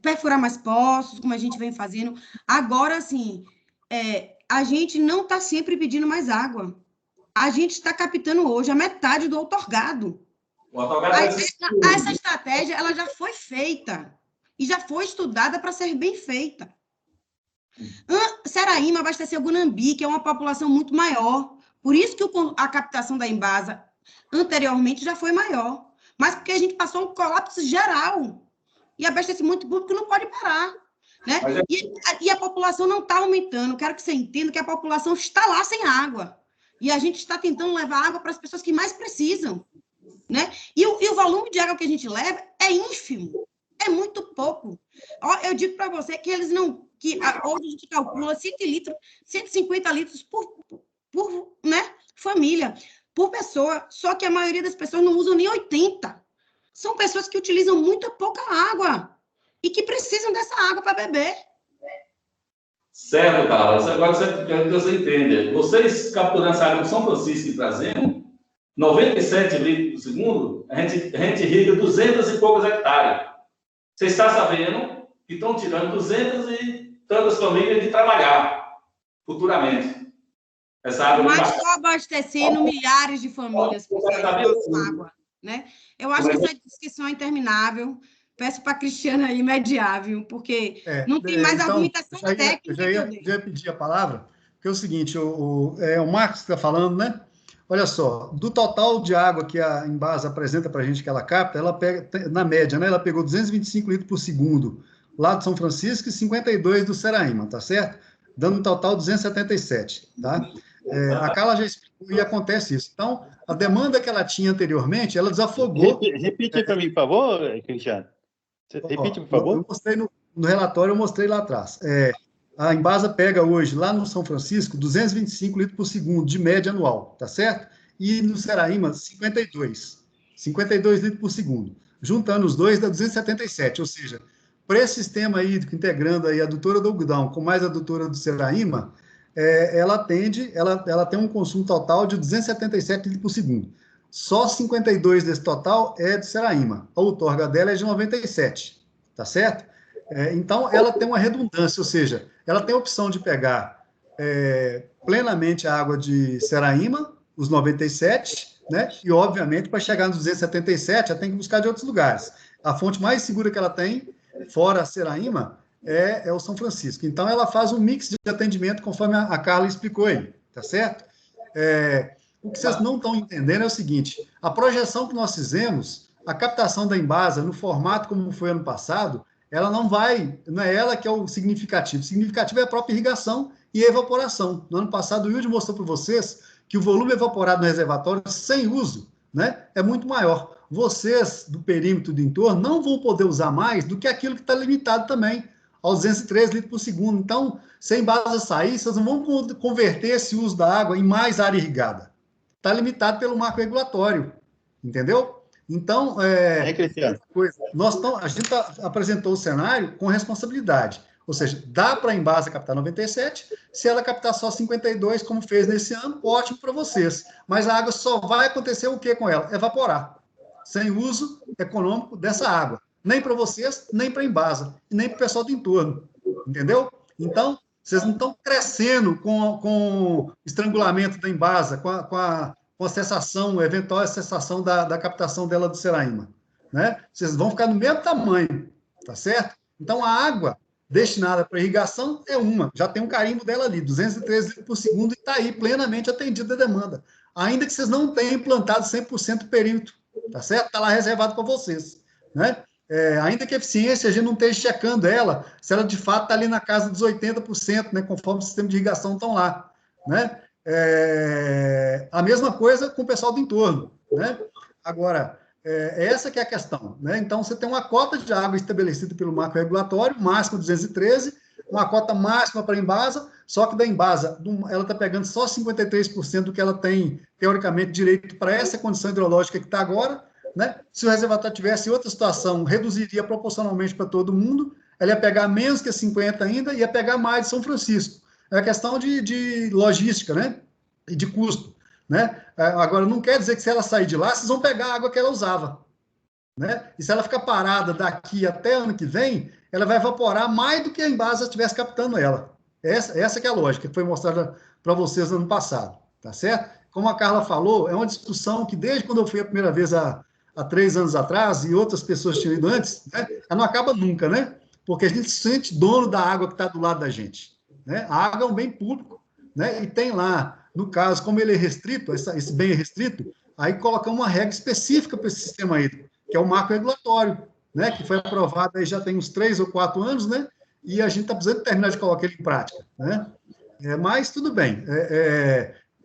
Perfurar mais poços, como a gente vem fazendo. Agora, assim, a gente não está sempre pedindo mais água. A gente está captando hoje a metade do outorgado. Essa estratégia, ela já foi feita e já foi estudada para ser bem feita. Seraíma abasteceu Gunambi, que é uma população muito maior. Por isso que a captação da Embasa anteriormente já foi maior. Mas porque a gente passou um colapso geral. E abastecimento público não pode parar. Né? E a população não está aumentando. Quero que você entenda que a população está lá sem água. E a gente está tentando levar água para as pessoas que mais precisam. Né? E o volume de água que a gente leva é ínfimo. É muito pouco. Eu digo para você que eles não... que hoje a gente calcula 150 litros por família, por pessoa, só que a maioria das pessoas não usam nem 80. São pessoas que utilizam muito pouca água e que precisam dessa água para beber. Certo, Carlos. Agora você entende. Vocês capturando essa água de São Francisco e trazendo 97 litros por segundo, a gente irriga 200 e poucos hectares. Você está sabendo que estão tirando 200 e tantas famílias de trabalhar futuramente. Essa água mas estou abastecendo milhares de famílias por água. Né? Eu acho que essa discussão é interminável. Peço para a Cristiana aí mediar, viu? Porque não tem mais argumentação técnica. Eu já ia pedir a palavra, porque é o seguinte, o Marcos está falando, né? Olha só, do total de água que a Embasa apresenta para a gente que ela capta, ela pega, na média, né? Ela pegou 225 litros por segundo lá de São Francisco e 52 do Seraíma, tá certo? Dando um total de 277, tá? A Carla já explicou e acontece isso. Então, a demanda que ela tinha anteriormente, ela desafogou. Repite para mim, por favor, Cristiano. Repite, por favor. Eu mostrei no relatório, eu mostrei lá atrás. A Embasa pega hoje, lá no São Francisco, 225 litros por segundo, de média anual, tá certo? E no Seraíma, 52 litros por segundo. Juntando os dois, dá 277, ou seja, para esse sistema hídrico, integrando aí a adutora do algodão com mais a adutora do Seraíma, ela tem um consumo total de 277 litros por segundo. Só 52 desse total é de Seraíma. A outorga dela é de 97, tá certo? Então, ela tem uma redundância, ou seja, ela tem a opção de pegar plenamente a água de Seraíma, os 97, né? E, obviamente, para chegar nos 277, ela tem que buscar de outros lugares. A fonte mais segura que ela tem, fora a Seraíma, é o São Francisco. Então, ela faz um mix de atendimento, conforme a Carla explicou aí, tá certo? O que vocês não estão entendendo é o seguinte, a projeção que nós fizemos, a captação da Embasa no formato como foi ano passado, ela não é ela que é o significativo. O significativo é a própria irrigação e a evaporação. No ano passado, o Wilde mostrou para vocês que o volume evaporado no reservatório sem uso, né, é muito maior. Vocês, do perímetro do entorno, não vão poder usar mais do que aquilo que está limitado também, aos 203 litros por segundo. Então, se a Embasa sair, vocês não vão converter esse uso da água em mais área irrigada. Está limitado pelo marco regulatório, entendeu? Então, Cristiano. A gente apresentou o cenário com responsabilidade. Ou seja, dá para a Embasa captar 97, se ela captar só 52, como fez nesse ano, ótimo para vocês. Mas a água só vai acontecer o que com ela? Evaporar. Sem uso econômico dessa água. Nem para vocês, nem para a Embasa, e nem para o pessoal do entorno. Entendeu? Então, vocês não estão crescendo com o estrangulamento da Embasa, com a cessação, eventual cessação da captação dela do Seraima, né? Vocês vão ficar no mesmo tamanho, tá certo? Então, a água destinada para irrigação é já tem um carimbo dela ali, 213 litros por segundo, e está aí plenamente atendida a demanda. Ainda que vocês não tenham implantado 100% do perímetro, tá certo? Está lá reservado para vocês, né? Ainda que a eficiência, a gente não esteja checando ela, se ela de fato está ali na casa dos 80%, né? Conforme o sistema de irrigação estão lá, né? A mesma coisa com o pessoal do entorno, né? Agora, essa que é a questão, né? Então, você tem uma cota de água estabelecida pelo marco regulatório, máximo 213, uma cota máxima para a Embasa, só que da Embasa, ela está pegando só 53% do que ela tem, teoricamente, direito para essa condição hidrológica que está agora, né? Se o reservatório tivesse outra situação, reduziria proporcionalmente para todo mundo, ela ia pegar menos que 50 ainda, ia pegar mais de São Francisco. É questão de logística, né? E de custo, né? Agora, não quer dizer que se ela sair de lá, vocês vão pegar a água que ela usava, né? E se ela ficar parada daqui até ano que vem, ela vai evaporar mais do que a Embasa estivesse captando ela. Essa que é a lógica que foi mostrada para vocês no ano passado, tá certo? Como a Carla falou, é uma discussão que desde quando eu fui a primeira vez há 3 anos atrás, e outras pessoas tinham ido antes, né? Ela não acaba nunca, né? Porque a gente se sente dono da água que está do lado da gente, né? A água é um bem público, né? E tem lá, no caso, como ele é restrito, esse bem é restrito, aí colocamos uma regra específica para esse sistema hídrico, que é o marco regulatório, né? Que foi aprovado aí já tem uns 3 ou 4 anos, né? E a gente está precisando terminar de colocar ele em prática, né? Mas tudo bem,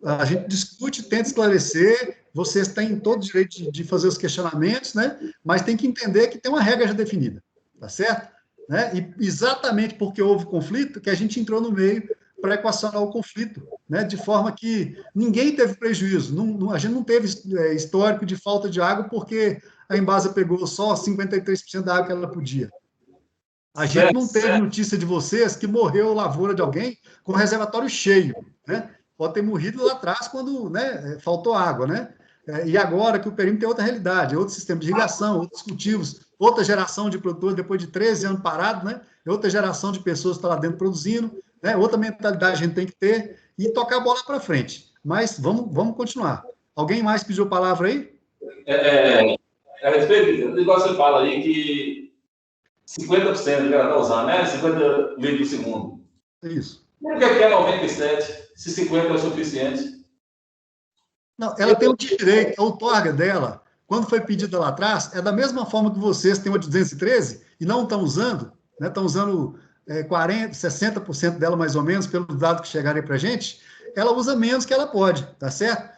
a gente discute, tenta esclarecer, vocês têm todo o direito de fazer os questionamentos, né? Mas tem que entender que tem uma regra já definida, tá certo? Né? E exatamente porque houve conflito que a gente entrou no meio para equacionar o conflito, né? De forma que ninguém teve prejuízo, a gente não teve histórico de falta de água porque a Embasa pegou só 53% da água que ela podia. A gente não teve notícia de vocês que morreu lavoura de alguém com o reservatório cheio, né? Pode ter morrido lá atrás quando, né, faltou água, né? E agora que o perímetro tem outra realidade, outro sistema de irrigação, outros cultivos, outra geração de produtores depois de 13 anos parado, né? Outra geração de pessoas que estão lá dentro produzindo, né? Outra mentalidade a gente tem que ter e tocar a bola para frente. Mas vamos continuar. Alguém mais pediu a palavra aí? A respeito do negócio que você fala aí que 50% que ela está usando, né? 50 litros por segundo. Isso. Por que é 97, se 50 é o suficiente? Não, ela tem o direito, a outorga dela, quando foi pedida lá atrás, é da mesma forma que vocês têm uma de 213 e não estão usando, né? Estão usando 40%, 60% dela mais ou menos, pelos dados que chegarem para a gente, ela usa menos que ela pode, tá certo?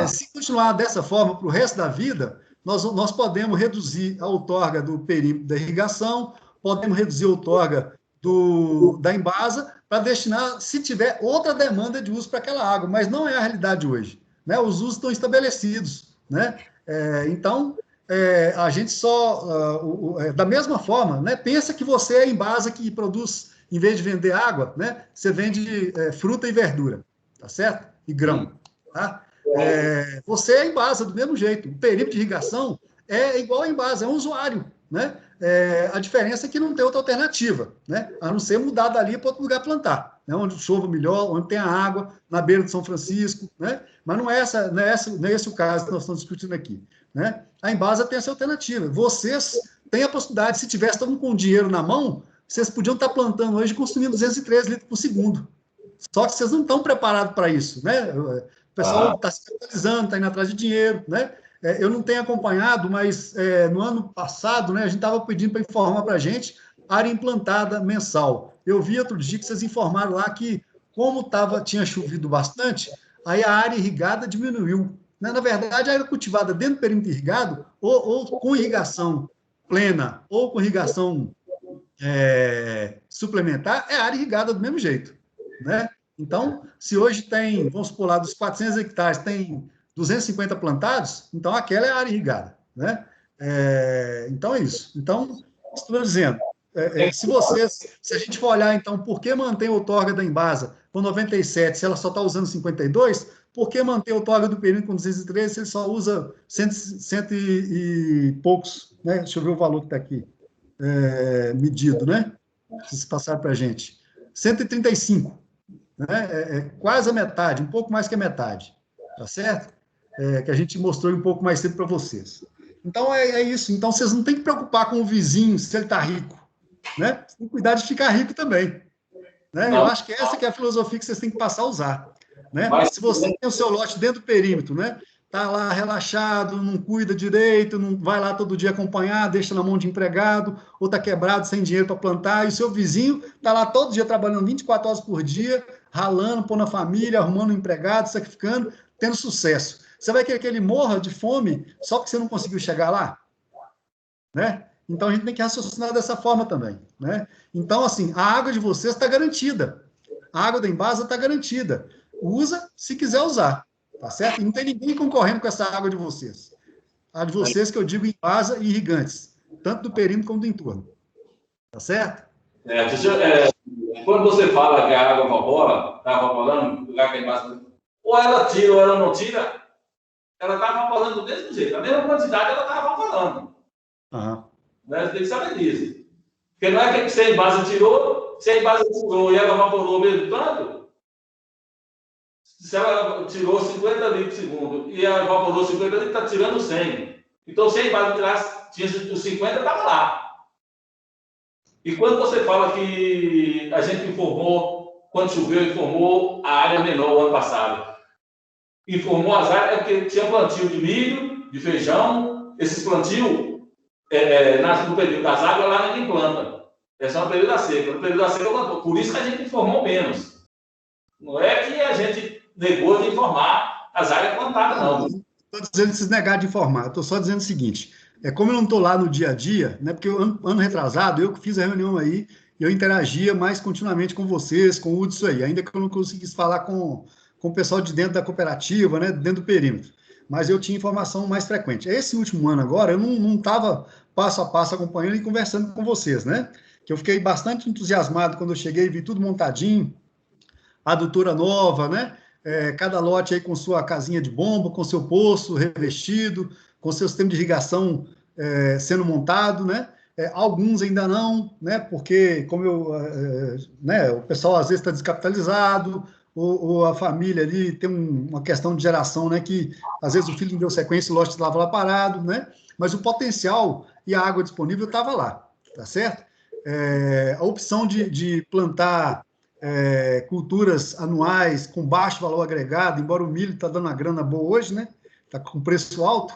Se continuar dessa forma para o resto da vida, nós podemos reduzir a outorga do perímetro da irrigação, podemos reduzir a outorga da Embasa para destinar, se tiver outra demanda de uso para aquela água, mas não é a realidade hoje, né? Os usos estão estabelecidos, né? Então, a gente só, da mesma forma, né? Pensa que você é a Embasa que produz, em vez de vender água, né? Você vende fruta e verdura, tá certo? E grão, tá? Você é a Embasa do mesmo jeito. O perímetro de irrigação é igual a Embasa, é um usuário, né? A diferença é que não tem outra alternativa, né? A não ser mudar dali para outro lugar plantar, né? Onde chova melhor, onde tem a água, na beira de São Francisco, né? Mas não é esse o caso que nós estamos discutindo aqui, né? A Embasa tem essa alternativa. Vocês têm a possibilidade, se tivesse todo mundo com dinheiro na mão, vocês podiam estar plantando hoje e consumindo 213 litros por segundo, Só que vocês não estão preparados para isso, né? O pessoal está se capitalizando, está indo atrás de dinheiro, né? Eu não tenho acompanhado, mas no ano passado, né, a gente estava pedindo para informar para a gente área implantada mensal. Eu vi outro dia que vocês informaram lá que, como tinha chovido bastante, aí a área irrigada diminuiu. Na verdade, a área cultivada dentro do perímetro irrigado, ou com irrigação plena, ou com irrigação suplementar, é área irrigada do mesmo jeito, né? Então, se hoje tem, vamos supor lá, dos 400 hectares, tem 250 plantados, então aquela é a área irrigada, né? Então é isso. Então, estou dizendo, se a gente for olhar, então, por que mantém a outorga da Embasa com 97, se ela só está usando 52, por que manter a outorga do perímetro com 213, se ele só usa 100 e poucos, né? Deixa eu ver o valor que está aqui, medido, né? Se passaram para a gente. 135, né? Quase a metade, um pouco mais que a metade, tá certo? Que a gente mostrou um pouco mais cedo para vocês. Então, é isso. Então, vocês não têm que preocupar com o vizinho, se ele está rico, né? Tem que cuidar de ficar rico também, né? Eu acho que essa que é a filosofia que vocês têm que passar a usar, né? Se você tem o seu lote dentro do perímetro, né? Está lá relaxado, não cuida direito, não vai lá todo dia acompanhar, deixa na mão de empregado, ou está quebrado, sem dinheiro para plantar, e o seu vizinho está lá todo dia trabalhando 24 horas por dia, ralando, pondo a família, arrumando um empregado, sacrificando, tendo sucesso. Você vai querer que ele morra de fome só porque você não conseguiu chegar lá? Né? Então, a gente tem que raciocinar dessa forma também, né? Então, assim, a água de vocês está garantida. A água da Embasa está garantida. Usa se quiser usar, tá certo? E não tem ninguém concorrendo com essa água de vocês. A de vocês, que eu digo Embasa e irrigantes, tanto do perímetro como do entorno. Tá certo? Quando você fala que a água evapora, está evaporando, lugar que a Embasa, ou ela tira ou ela não tira, ela está evaporando do mesmo jeito. A mesma quantidade ela está evaporando. Né? Você tem que saber disso. Porque não é que se a Embasa tirou, se a Embasa tirou e ela evaporou mesmo tanto, se ela tirou 50 litros por segundo e ela evaporou 50 litros, está tirando 100. Então, se a Embasa tirasse, tinha os 50, estava lá. E quando você fala que a gente informou, quando choveu, informou a área menor o ano passado, informou as áreas, porque tinha plantio de milho, de feijão, esses plantios, no período das águas, lá ninguém planta. É só no período da seca. No período da seca, plantou. Por isso que a gente informou menos. Não é que a gente negou de informar as áreas plantadas, não. Estou dizendo que vocês negaram de informar. Estou só dizendo o seguinte, como eu não estou lá no dia a dia, né, porque ano retrasado, eu que fiz a reunião aí, eu interagia mais continuamente com vocês, com o Hudson aí, ainda que eu não conseguisse falar com o pessoal de dentro da cooperativa, né, dentro do perímetro. Mas eu tinha informação mais frequente. Esse último ano agora, eu não estava passo a passo acompanhando e conversando com vocês, né? Que eu fiquei bastante entusiasmado quando eu cheguei e vi tudo montadinho, a adutora nova, né? Cada lote aí com sua casinha de bomba, com seu poço revestido, com seu sistema de irrigação sendo montado, né? Alguns ainda não, né? Porque, como o pessoal às vezes está descapitalizado, ou a família ali tem uma questão de geração, né, que às vezes o filho não deu sequência e o lote estava lá parado, né, mas o potencial e a água disponível estava lá, tá certo? A opção de plantar culturas anuais com baixo valor agregado, embora o milho está dando uma grana boa hoje, né, está com preço alto,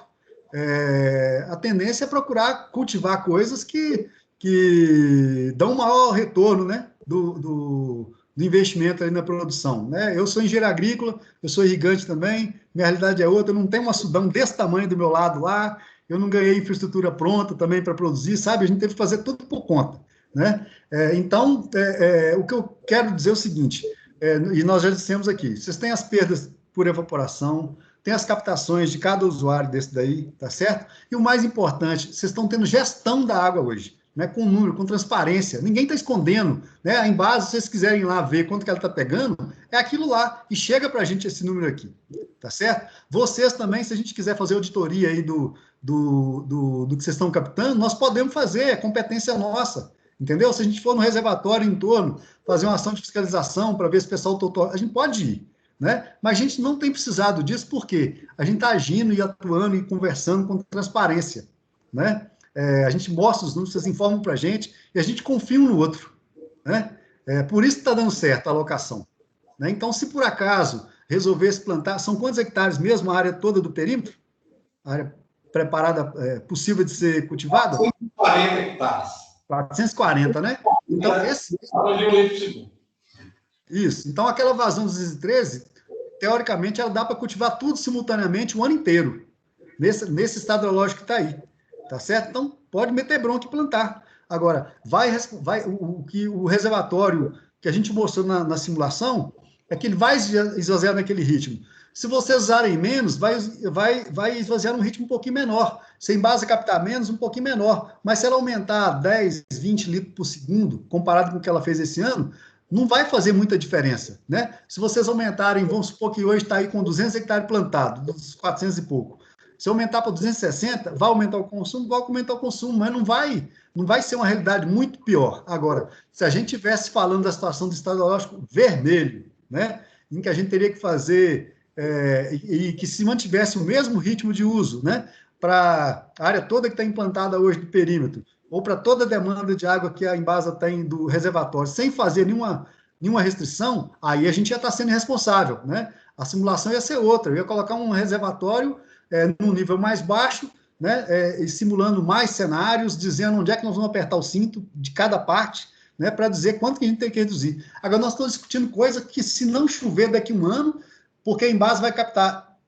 a tendência é procurar cultivar coisas que dão maior retorno, né, do investimento aí na produção, né? Eu sou engenheiro agrícola, eu sou irrigante também, minha realidade é outra, eu não tenho uma Sudão desse tamanho do meu lado lá, eu não ganhei infraestrutura pronta também para produzir, sabe? A gente teve que fazer tudo por conta, né? Então, o que eu quero dizer é o seguinte, e nós já dissemos aqui, vocês têm as perdas por evaporação, tem as captações de cada usuário desse daí, tá certo? E o mais importante, vocês estão tendo gestão da água hoje, né, com número, com transparência, ninguém está escondendo, né, a Embasa, se vocês quiserem lá ver quanto que ela está pegando, é aquilo lá, e chega para a gente esse número aqui, tá certo? Vocês também, se a gente quiser fazer auditoria aí do que vocês estão captando, nós podemos fazer, é competência nossa, entendeu? Se a gente for no reservatório em torno, fazer uma ação de fiscalização para ver se o pessoal, a gente pode ir, né? Mas a gente não tem precisado disso, porque a gente está agindo e atuando e conversando com transparência, né? A gente mostra os números, vocês informam para a gente, e a gente confia um no outro, né? Por isso que está dando certo a alocação, né? Então, se por acaso resolvesse plantar, são quantos hectares mesmo a área toda do perímetro? A área preparada, possível de ser cultivada? 440 hectares. 440, né? Então, isso. Então, aquela vazão dos 213, teoricamente, ela dá para cultivar tudo simultaneamente o ano inteiro, nesse estado hidrológico que está aí, tá certo? Então, pode meter bronca e plantar. Agora, o reservatório que a gente mostrou na simulação é que ele vai esvaziar naquele ritmo. Se vocês usarem menos, vai esvaziar num ritmo um pouquinho menor. Se a embasa captar menos, um pouquinho menor. Mas se ela aumentar 10, 20 litros por segundo, comparado com o que ela fez esse ano, não vai fazer muita diferença, né? Se vocês aumentarem, vamos supor que hoje está aí com 200 hectares plantados, dos 400 e pouco. Se aumentar para 260, vai aumentar o consumo, mas não vai ser uma realidade muito pior. Agora, se a gente estivesse falando da situação do estado hidrológico vermelho, né, em que a gente teria que fazer, e que se mantivesse o mesmo ritmo de uso, né, para a área toda que está implantada hoje do perímetro, ou para toda a demanda de água que a Embasa tem do reservatório, sem fazer nenhuma restrição, aí a gente ia estar sendo irresponsável, né? A simulação ia ser outra, eu ia colocar um reservatório num nível mais baixo, né, simulando mais cenários, dizendo onde é que nós vamos apertar o cinto de cada parte, né, para dizer quanto que a gente tem que reduzir. Agora, nós estamos discutindo coisa que, se não chover daqui a um ano, porque a Embasa vai captar,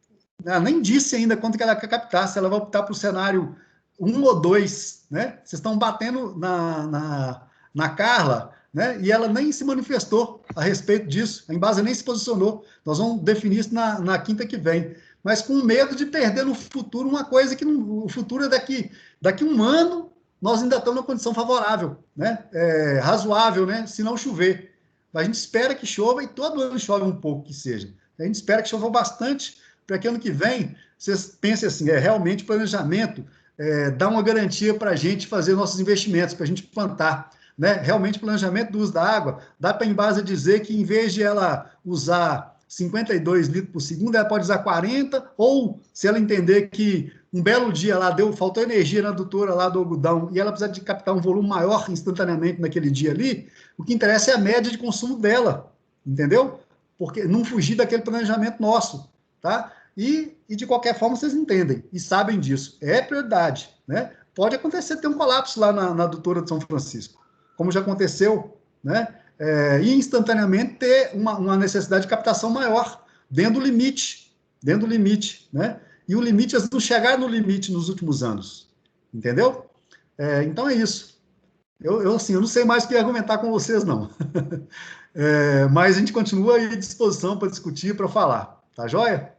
ela nem disse ainda quanto que ela quer captar, se ela vai optar para o cenário 1 ou 2, né? Vocês estão batendo na Carla, né? E ela nem se manifestou a respeito disso, a Embasa nem se posicionou. Nós vamos definir isso na quinta que vem, mas com medo de perder no futuro uma coisa que o futuro é daqui um ano, nós ainda estamos numa condição favorável, né? Razoável, né? Se não chover. A gente espera que chova, e todo ano chove um pouco que seja. A gente espera que chova bastante, para que ano que vem vocês pensem assim, realmente planejamento, dá uma garantia para a gente fazer nossos investimentos, para a gente plantar, né? Realmente planejamento do uso da água, dá para a Embasa dizer que, em vez de ela usar 52 litros por segundo, ela pode usar 40, ou se ela entender que um belo dia lá faltou energia na adutora lá do algodão e ela precisa de captar um volume maior instantaneamente naquele dia ali, o que interessa é a média de consumo dela, entendeu? Porque não fugir daquele planejamento nosso, tá? E de qualquer forma vocês entendem e sabem disso, é prioridade, né? Pode acontecer ter um colapso lá na adutora de São Francisco, como já aconteceu, né? E instantaneamente ter uma necessidade de captação maior, dentro do limite, né? E o limite, eles não chegaram no limite nos últimos anos, entendeu? Então é isso. Eu não sei mais o que argumentar com vocês, não. Mas a gente continua aí à disposição para discutir, para falar, tá joia?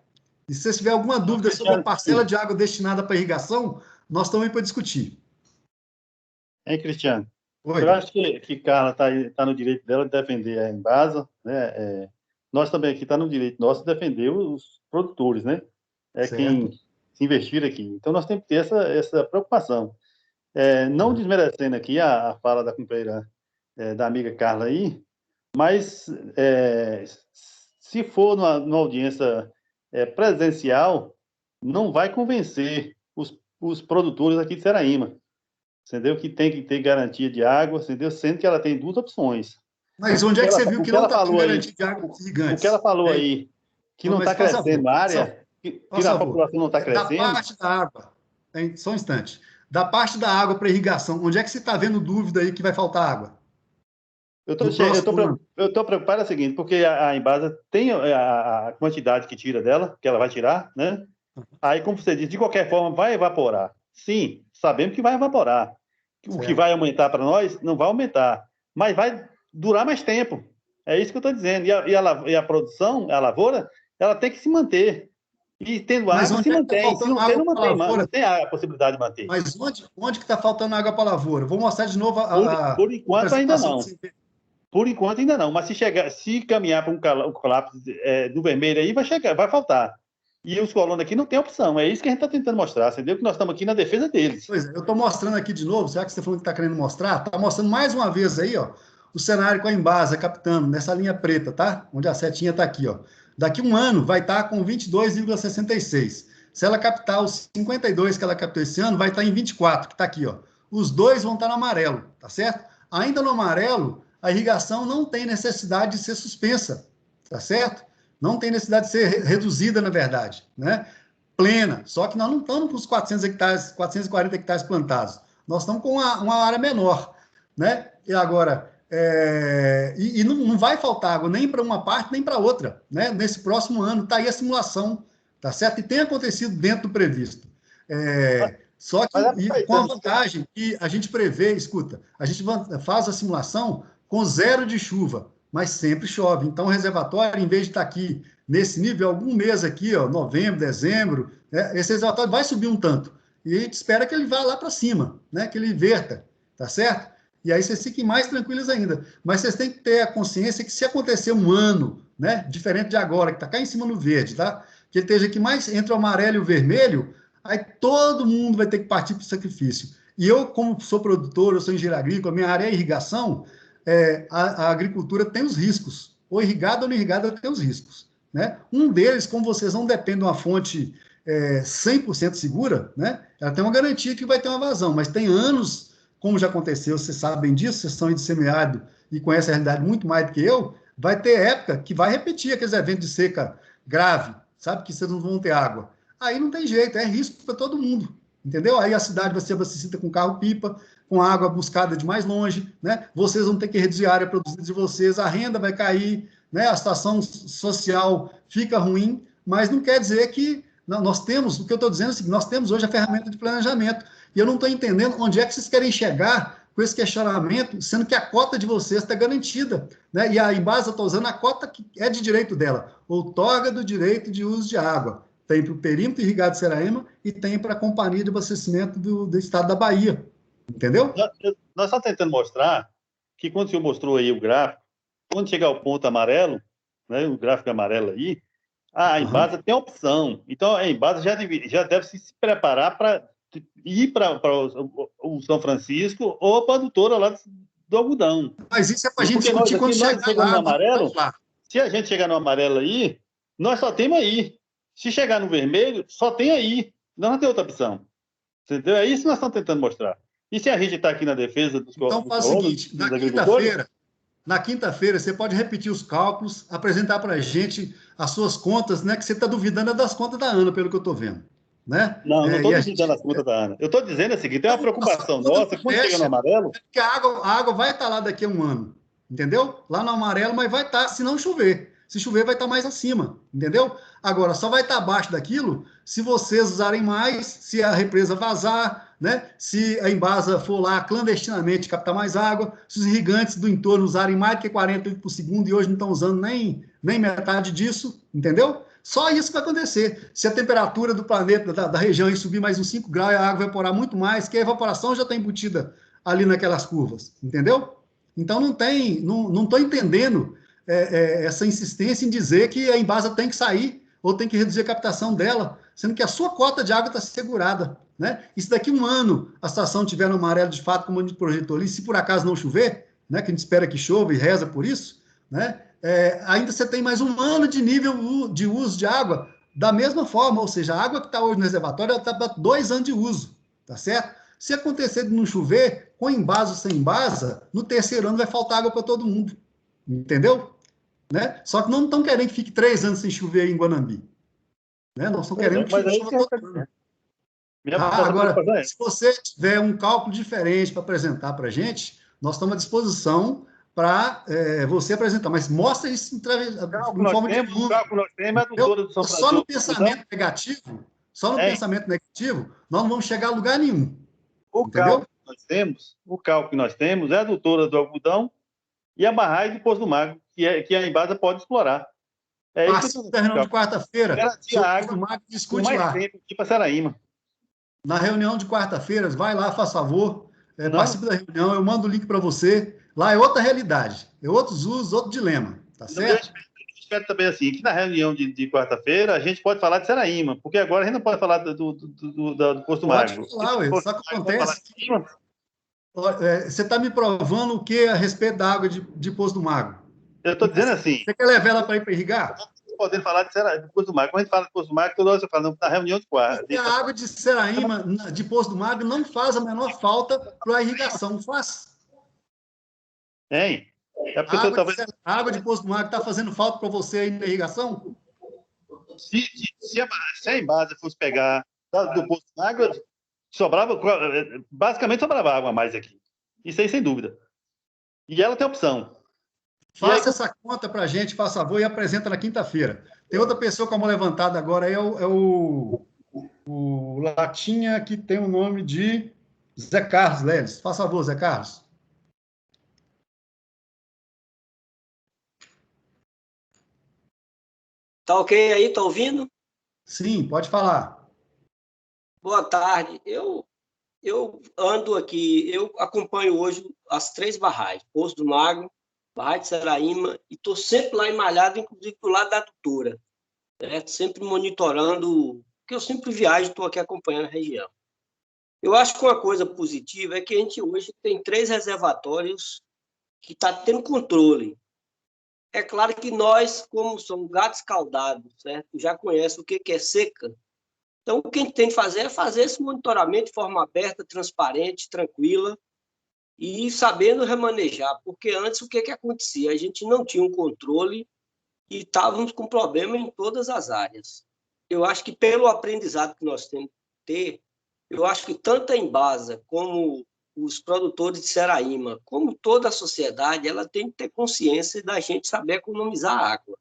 E se vocês tiverem alguma dúvida sobre a parcela de água destinada para irrigação, nós estamos aí para discutir. Hein, Cristiano? Oi. Eu acho que Carla está no direito dela de defender a Embasa, né? Nós também aqui está no direito nosso de defender os produtores, né? Quem se investir aqui. Então, nós temos que ter essa preocupação. Não desmerecendo aqui a fala da companheira, da amiga Carla aí, mas se for numa audiência presencial, não vai convencer os produtores aqui de Seraíma, entendeu? Que tem que ter garantia de água, entendeu? Sendo que ela tem duas opções. Mas onde é que você viu que não está tendo garantia de água gigantes? O que ela falou aí, que não está crescendo a área, que a população não está crescendo. Da parte da água, só um instante, da parte da água para irrigação, onde é que você está vendo dúvida aí que vai faltar água? Eu estou preocupado, é o seguinte, porque a Embasa tem a quantidade que tira dela, que ela vai tirar, né? Aí, como você disse, de qualquer forma, vai evaporar. Sim, sabemos que vai evaporar. O que vai aumentar para nós, não vai aumentar, mas vai durar mais tempo. É isso que eu estou dizendo. E a produção, a lavoura, ela tem que se manter. E tendo água, se mantém. Se não tem, não mantém. Não tem a possibilidade de manter. Mas onde que está faltando água para a lavoura? Vou mostrar de novo Por enquanto, ainda não. Por enquanto, ainda não. Mas se caminhar para um colapso do vermelho aí, vai faltar. E os colonos aqui não tem opção. É isso que a gente está tentando mostrar. Entendeu? Que nós estamos aqui na defesa deles. Pois é, eu estou mostrando aqui de novo, já que você falou que está querendo mostrar, está mostrando mais uma vez aí, ó, o cenário com a Embasa captando nessa linha preta, tá? Onde a setinha está aqui, ó. Daqui um ano vai estar com 22,66. Se ela captar os 52 que ela captou esse ano, vai estar em 24, que está aqui, ó. Os dois vão estar no amarelo, tá certo? Ainda no amarelo, a irrigação não tem necessidade de ser suspensa, tá certo? Não tem necessidade de ser reduzida, na verdade, né? Plena, só que nós não estamos com os 400 hectares, 440 hectares plantados, nós estamos com uma área menor, né? E agora, não vai faltar água nem para uma parte, nem para outra, né? Nesse próximo ano, está aí a simulação, tá certo? E tem acontecido dentro do previsto. Só que com a vantagem que a gente prevê, escuta, a gente faz a simulação com 0 de chuva, mas sempre chove. Então, o reservatório, em vez de estar aqui nesse nível, algum mês aqui, ó, novembro, dezembro, esse reservatório vai subir um tanto. E a gente espera que ele vá lá para cima, né? Que ele inverta, tá certo? E aí vocês fiquem mais tranquilos ainda. Mas vocês têm que ter a consciência que se acontecer um ano, né? Diferente de agora, que está cá em cima no verde, tá? Que ele esteja aqui mais entre o amarelo e o vermelho, aí todo mundo vai ter que partir para o sacrifício. E eu, como sou produtor, eu sou engenheiro agrícola, minha área é irrigação, a agricultura tem os riscos. Ou irrigada ou não irrigada tem os riscos, né? Um deles, como vocês não dependem de uma fonte 100% segura, né? Ela tem uma garantia que vai ter uma vazão, mas tem anos, como já aconteceu, vocês sabem disso, vocês são de semiárido e conhecem a realidade muito mais do que eu, vai ter época que vai repetir aqueles eventos de seca grave, sabe? Que vocês não vão ter água. Aí não tem jeito, é risco para todo mundo, entendeu? Aí a cidade vai ser abastecida com carro-pipa, com água buscada de mais longe, né? Vocês vão ter que reduzir a área produzida de vocês, a renda vai cair, né? A situação social fica ruim, mas não quer dizer que nós temos, o que eu estou dizendo é o seguinte, nós temos hoje a ferramenta de planejamento, e eu não estou entendendo onde é que vocês querem chegar com esse questionamento, sendo que a cota de vocês está garantida, né? E a Embasa está usando a cota que é de direito dela, outorga do direito de uso de água. Tem para o perímetro irrigado de Seraema e tem para a Companhia de Abastecimento do Estado da Bahia. Entendeu? Nós estamos tentando mostrar que, quando o senhor mostrou aí o gráfico, quando chegar ao ponto amarelo, né, o gráfico amarelo aí, a Embasa tem opção. Então, a Embasa já deve se preparar para ir para o São Francisco ou para a adutora lá do algodão. Mas isso é para a gente discutir quando chegar lá, no amarelo. Se a gente chegar no amarelo aí, nós só temos aí. Se chegar no vermelho, só tem aí. Não tem outra opção. Entendeu? É isso que nós estamos tentando mostrar. E se a gente está aqui na defesa dos colonos, então faz o seguinte, na quinta-feira, você pode repetir os cálculos, apresentar para a gente as suas contas, né? Que você está duvidando das contas da Ana, pelo que eu estou vendo. Né? Não estou duvidando das contas da Ana. Eu estou dizendo o seguinte, tem uma preocupação nossa, quando chega no amarelo... Porque a água vai estar lá daqui a um ano, entendeu? Lá no amarelo, mas vai estar, se não chover. Se chover, vai estar mais acima, entendeu? Agora, só vai estar abaixo daquilo se vocês usarem mais, se a represa vazar, né? Se a Embasa for lá clandestinamente captar mais água, se os irrigantes do entorno usarem mais do que 40 litros por segundo e hoje não estão usando nem metade disso, entendeu? Só isso vai acontecer. Se a temperatura do planeta, da região, aí subir mais uns 5 graus, a água vai evaporar muito mais, que a evaporação já está embutida ali naquelas curvas, entendeu? Então, não estou entendendo essa insistência em dizer que a Embasa tem que sair ou tem que reduzir a captação dela, sendo que a sua cota de água está segurada, né? E se daqui a um ano a situação estiver no amarelo de fato, como a gente projetou ali, se por acaso não chover, né, que a gente espera que chova e reza por isso, né, ainda você tem mais um ano de nível de uso de água da mesma forma, ou seja, a água que está hoje no reservatório está para 2 anos de uso, tá certo? Se acontecer de não chover, com Embasa ou sem Embasa, no terceiro ano vai faltar água para todo mundo, entendeu? Né? Só que não estão querendo que fique 3 anos sem chover aí em Guanambi. Né? Nós estamos querendo que chova todo ano. Agora, se você tiver um cálculo diferente para apresentar para a gente, nós estamos à disposição para você apresentar. Mas mostra isso em forma de número. Só no pensamento negativo, pensamento negativo, nós não vamos chegar a lugar nenhum. O cálculo que nós temos é a adutora do algodão e a barragem do Poço do Magro, que a Embasa pode explorar. Isso da reunião de quarta-feira, a água discute mais lá. Tempo aqui para Seraima. Na reunião de quarta-feira, vai lá, faz favor, participe da reunião, eu mando o link para você. Lá é outra realidade, é outros usos, outro dilema, tá certo? Eu espero também assim, que na reunião de quarta-feira a gente pode falar de Seraima, porque agora a gente não pode falar do Poço do Magro. Pode falar, ué, só que acontece... Você está me provando o que a respeito da água de Poço do Magro? Eu estou dizendo assim... Você quer levar ela para ir para irrigar? Podendo falar de Poço do Magro. Quando a gente fala de Poço do Magro, toda hora você fala na reunião de quarta. Porque a água de Seraima, de Poço do Magro, não faz a menor falta para a irrigação, não faz? Tem. É porque a água de Poço do Magro está fazendo falta para você aí na irrigação? Se a Embasa fosse pegar do Poço do Magro, basicamente sobrava água a mais aqui. Isso aí, sem dúvida. E ela tem opção. Faça essa conta para a gente, por favor, e apresenta na quinta-feira. Tem outra pessoa com a mão levantada agora, é o Latinha, que tem o nome de Zé Carlos Leles. Faça favor, Zé Carlos. Tá ok aí? Tá ouvindo? Sim, pode falar. Boa tarde. Eu ando aqui, eu acompanho hoje as 3 barragens, Poço do Magro, Barragem de Seraíma, e estou sempre lá em Malhada, inclusive do lado da Doutora, certo? Sempre monitorando, porque eu sempre viajo, estou aqui acompanhando a região. Eu acho que uma coisa positiva é que a gente hoje tem 3 reservatórios que está tendo controle. É claro que nós, como somos gatos escaldados, certo? Já conhece o que é seca. Então, o que a gente tem que fazer é fazer esse monitoramento de forma aberta, transparente, tranquila, e sabendo remanejar, porque antes o que acontecia? A gente não tinha um controle e estávamos com problema em todas as áreas. Eu acho que pelo aprendizado que nós temos que ter, eu acho que tanto a Embasa como os produtores de Seraíma, como toda a sociedade, ela tem que ter consciência da gente saber economizar água.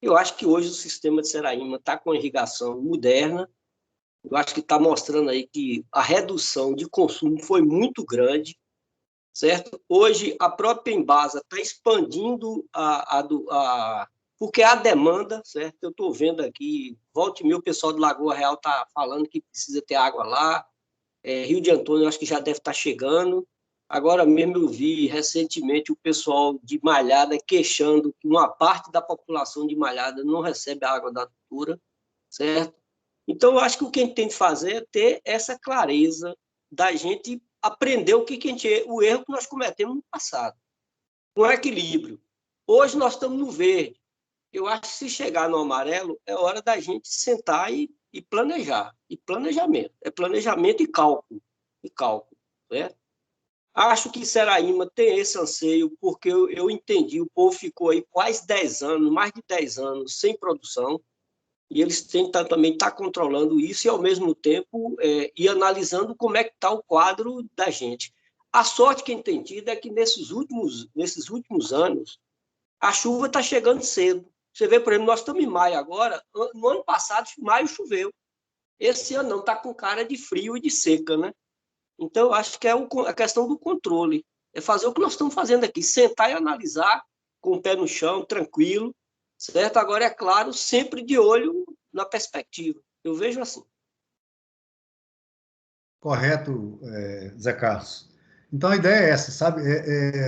Eu acho que hoje o sistema de Seraíma está com irrigação moderna. Eu acho que está mostrando aí que a redução de consumo foi muito grande, certo? Hoje, a própria Embasa está expandindo porque há demanda, certo? Eu estou vendo aqui, volta e meia, o pessoal de Lagoa Real está falando que precisa ter água lá. Rio de Antônio, eu acho que já deve estar chegando. Agora mesmo eu vi recentemente o pessoal de Malhada queixando que uma parte da população de Malhada não recebe a água da Doutora, certo? Então, eu acho que o que a gente tem que fazer é ter essa clareza da gente aprender o erro que nós cometemos no passado. Um equilíbrio. Hoje nós estamos no verde. Eu acho que se chegar no amarelo, é hora da gente sentar e planejar. E planejamento. É planejamento e cálculo. Certo? Acho que Seraíma tem esse anseio, porque eu entendi, o povo ficou aí quase 10 anos, mais de 10 anos, sem produção, e eles têm que também estar controlando isso e, ao mesmo tempo, ir analisando como é que está o quadro da gente. A sorte que a gente tem tido é que, nesses últimos anos, a chuva está chegando cedo. Você vê, por exemplo, nós estamos em maio agora, no ano passado, maio choveu. Esse ano não, está com cara de frio e de seca, né? Então, eu acho que é a questão do controle. É fazer o que nós estamos fazendo aqui, sentar e analisar com o pé no chão, tranquilo, certo? Agora, é claro, sempre de olho na perspectiva. Eu vejo assim. Correto, Zé Carlos. Então, a ideia é essa, sabe?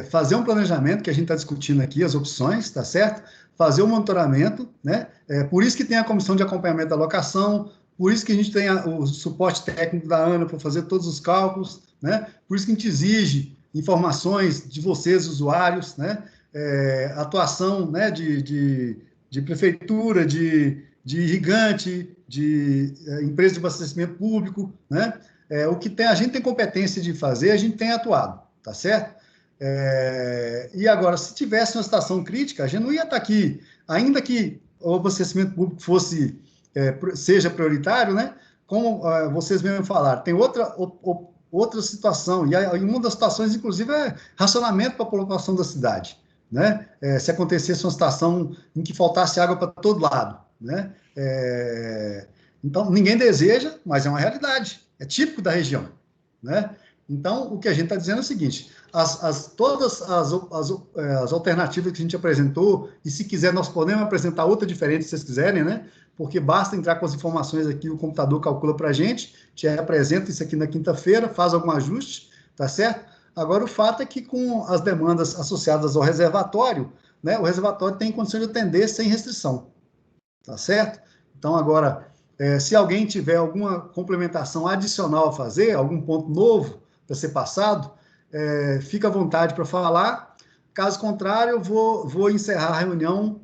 Fazer um planejamento, que a gente está discutindo aqui, as opções, tá certo? Fazer o monitoramento, né? Por isso que tem a comissão de acompanhamento da alocação, por isso que a gente tem o suporte técnico da ANA para fazer todos os cálculos, né? Por isso que a gente exige informações de vocês, usuários, né? Atuação, né? de prefeitura, de irrigante, de empresa de abastecimento público, né? O que a gente tem competência de fazer, a gente tem atuado, tá certo? E agora, se tivesse uma situação crítica, a gente não ia estar aqui, ainda que o abastecimento público seja prioritário, né? Como vocês mesmo falaram, tem outra situação, e uma das situações, inclusive, é racionamento para a população da cidade, né? Se acontecesse uma situação em que faltasse água para todo lado, né? Então, ninguém deseja, mas é uma realidade, é típico da região, né? Então, o que a gente está dizendo é o seguinte, todas as alternativas que a gente apresentou, e se quiser nós podemos apresentar outra diferente, se vocês quiserem, né? Porque basta entrar com as informações aqui, o computador calcula para a gente apresenta isso aqui na quinta-feira, faz algum ajuste, tá certo? Agora, o fato é que com as demandas associadas ao reservatório, né, o reservatório tem condição de atender sem restrição, tá certo? Então, agora, se alguém tiver alguma complementação adicional a fazer, algum ponto novo para ser passado, fica à vontade para falar. Caso contrário, eu vou encerrar a reunião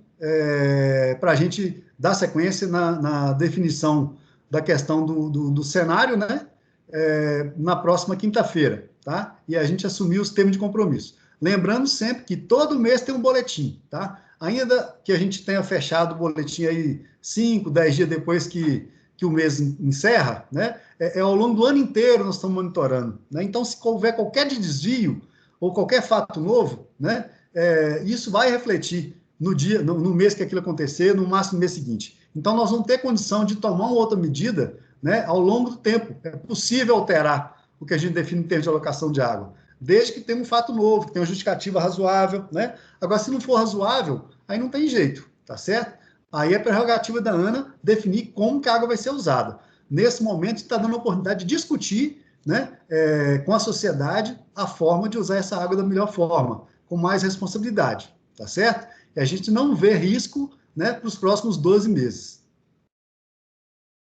para a gente dar sequência na definição da questão do cenário, né? Na próxima quinta-feira, tá? E a gente assumir os termos de compromisso. Lembrando sempre que todo mês tem um boletim, tá? Ainda que a gente tenha fechado o boletim aí 5, 10 dias depois que o mês encerra, né? Ao longo do ano inteiro nós estamos monitorando, né? Então, se houver qualquer desvio ou qualquer fato novo, né? Isso vai refletir no mês que aquilo acontecer, no máximo no mês seguinte. Então, nós vamos ter condição de tomar uma outra medida, né? Ao longo do tempo. É possível alterar o que a gente define em termos de alocação de água, desde que tenha um fato novo, que tenha uma justificativa razoável, né? Agora, se não for razoável, aí não tem jeito, tá certo? Aí é prerrogativa da ANA definir como que a água vai ser usada. Nesse momento, está dando a oportunidade de discutir, né, com a sociedade a forma de usar essa água da melhor forma, com mais responsabilidade, tá certo? E a gente não vê risco, né, para os próximos 12 meses.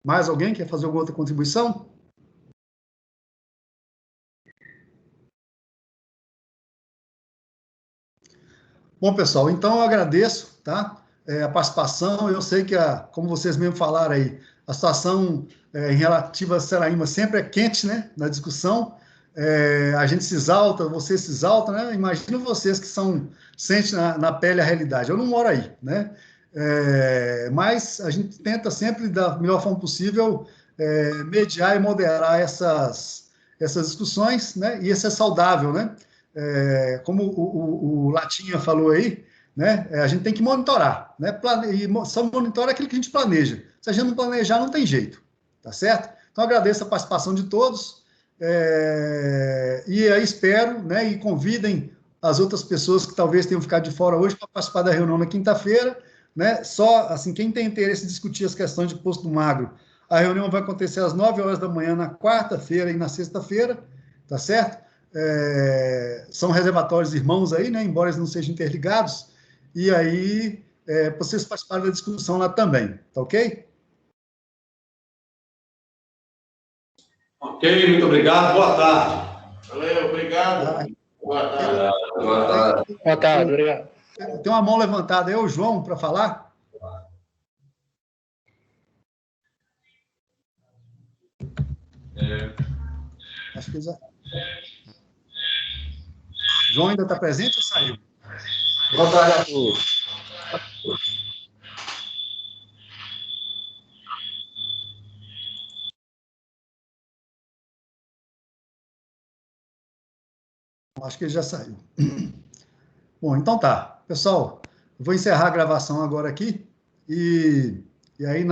Mais alguém quer fazer alguma outra contribuição? Bom, pessoal, então eu agradeço, tá? A participação. Eu sei que, como vocês mesmo falaram aí, a situação em relativa a Seraíma sempre é quente, né, na discussão. A gente se exalta, vocês se exaltam, né? Imagino vocês que sentem na pele a realidade. Eu não moro aí, né? Mas a gente tenta sempre, da melhor forma possível, mediar e moderar essas discussões, né? E isso é saudável, né? Como o Latinha falou aí, né? A gente tem que monitorar, né? E só monitora aquilo que a gente planeja. Se a gente não planejar, não tem jeito, tá certo? Então, agradeço a participação de todos, e aí espero, né? E convidem as outras pessoas que talvez tenham ficado de fora hoje para participar da reunião na quinta-feira, né? Só, assim, quem tem interesse em discutir as questões de Poço do Magro, a reunião vai acontecer às 9 horas da manhã na quarta-feira e na sexta-feira, tá certo? São reservatórios irmãos aí, né? Embora eles não sejam interligados, e aí vocês participaram da discussão lá também, tá ok? Ok, muito obrigado, boa tarde. Valeu, obrigado. Boa tarde. Boa tarde. Boa tarde, obrigado. Tem uma mão levantada aí, o João, para falar? Acho que já... João ainda está presente ou saiu? Boa tarde a todos. Acho que ele já saiu. Bom, então tá. Pessoal, eu vou encerrar a gravação agora aqui, e aí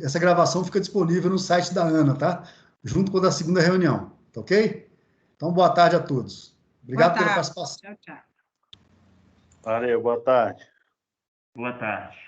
essa gravação fica disponível no site da ANA, tá? Junto com a da segunda reunião, tá ok? Então, boa tarde a todos. Obrigado pela participação. Tchau, tchau. Valeu, boa tarde. Boa tarde.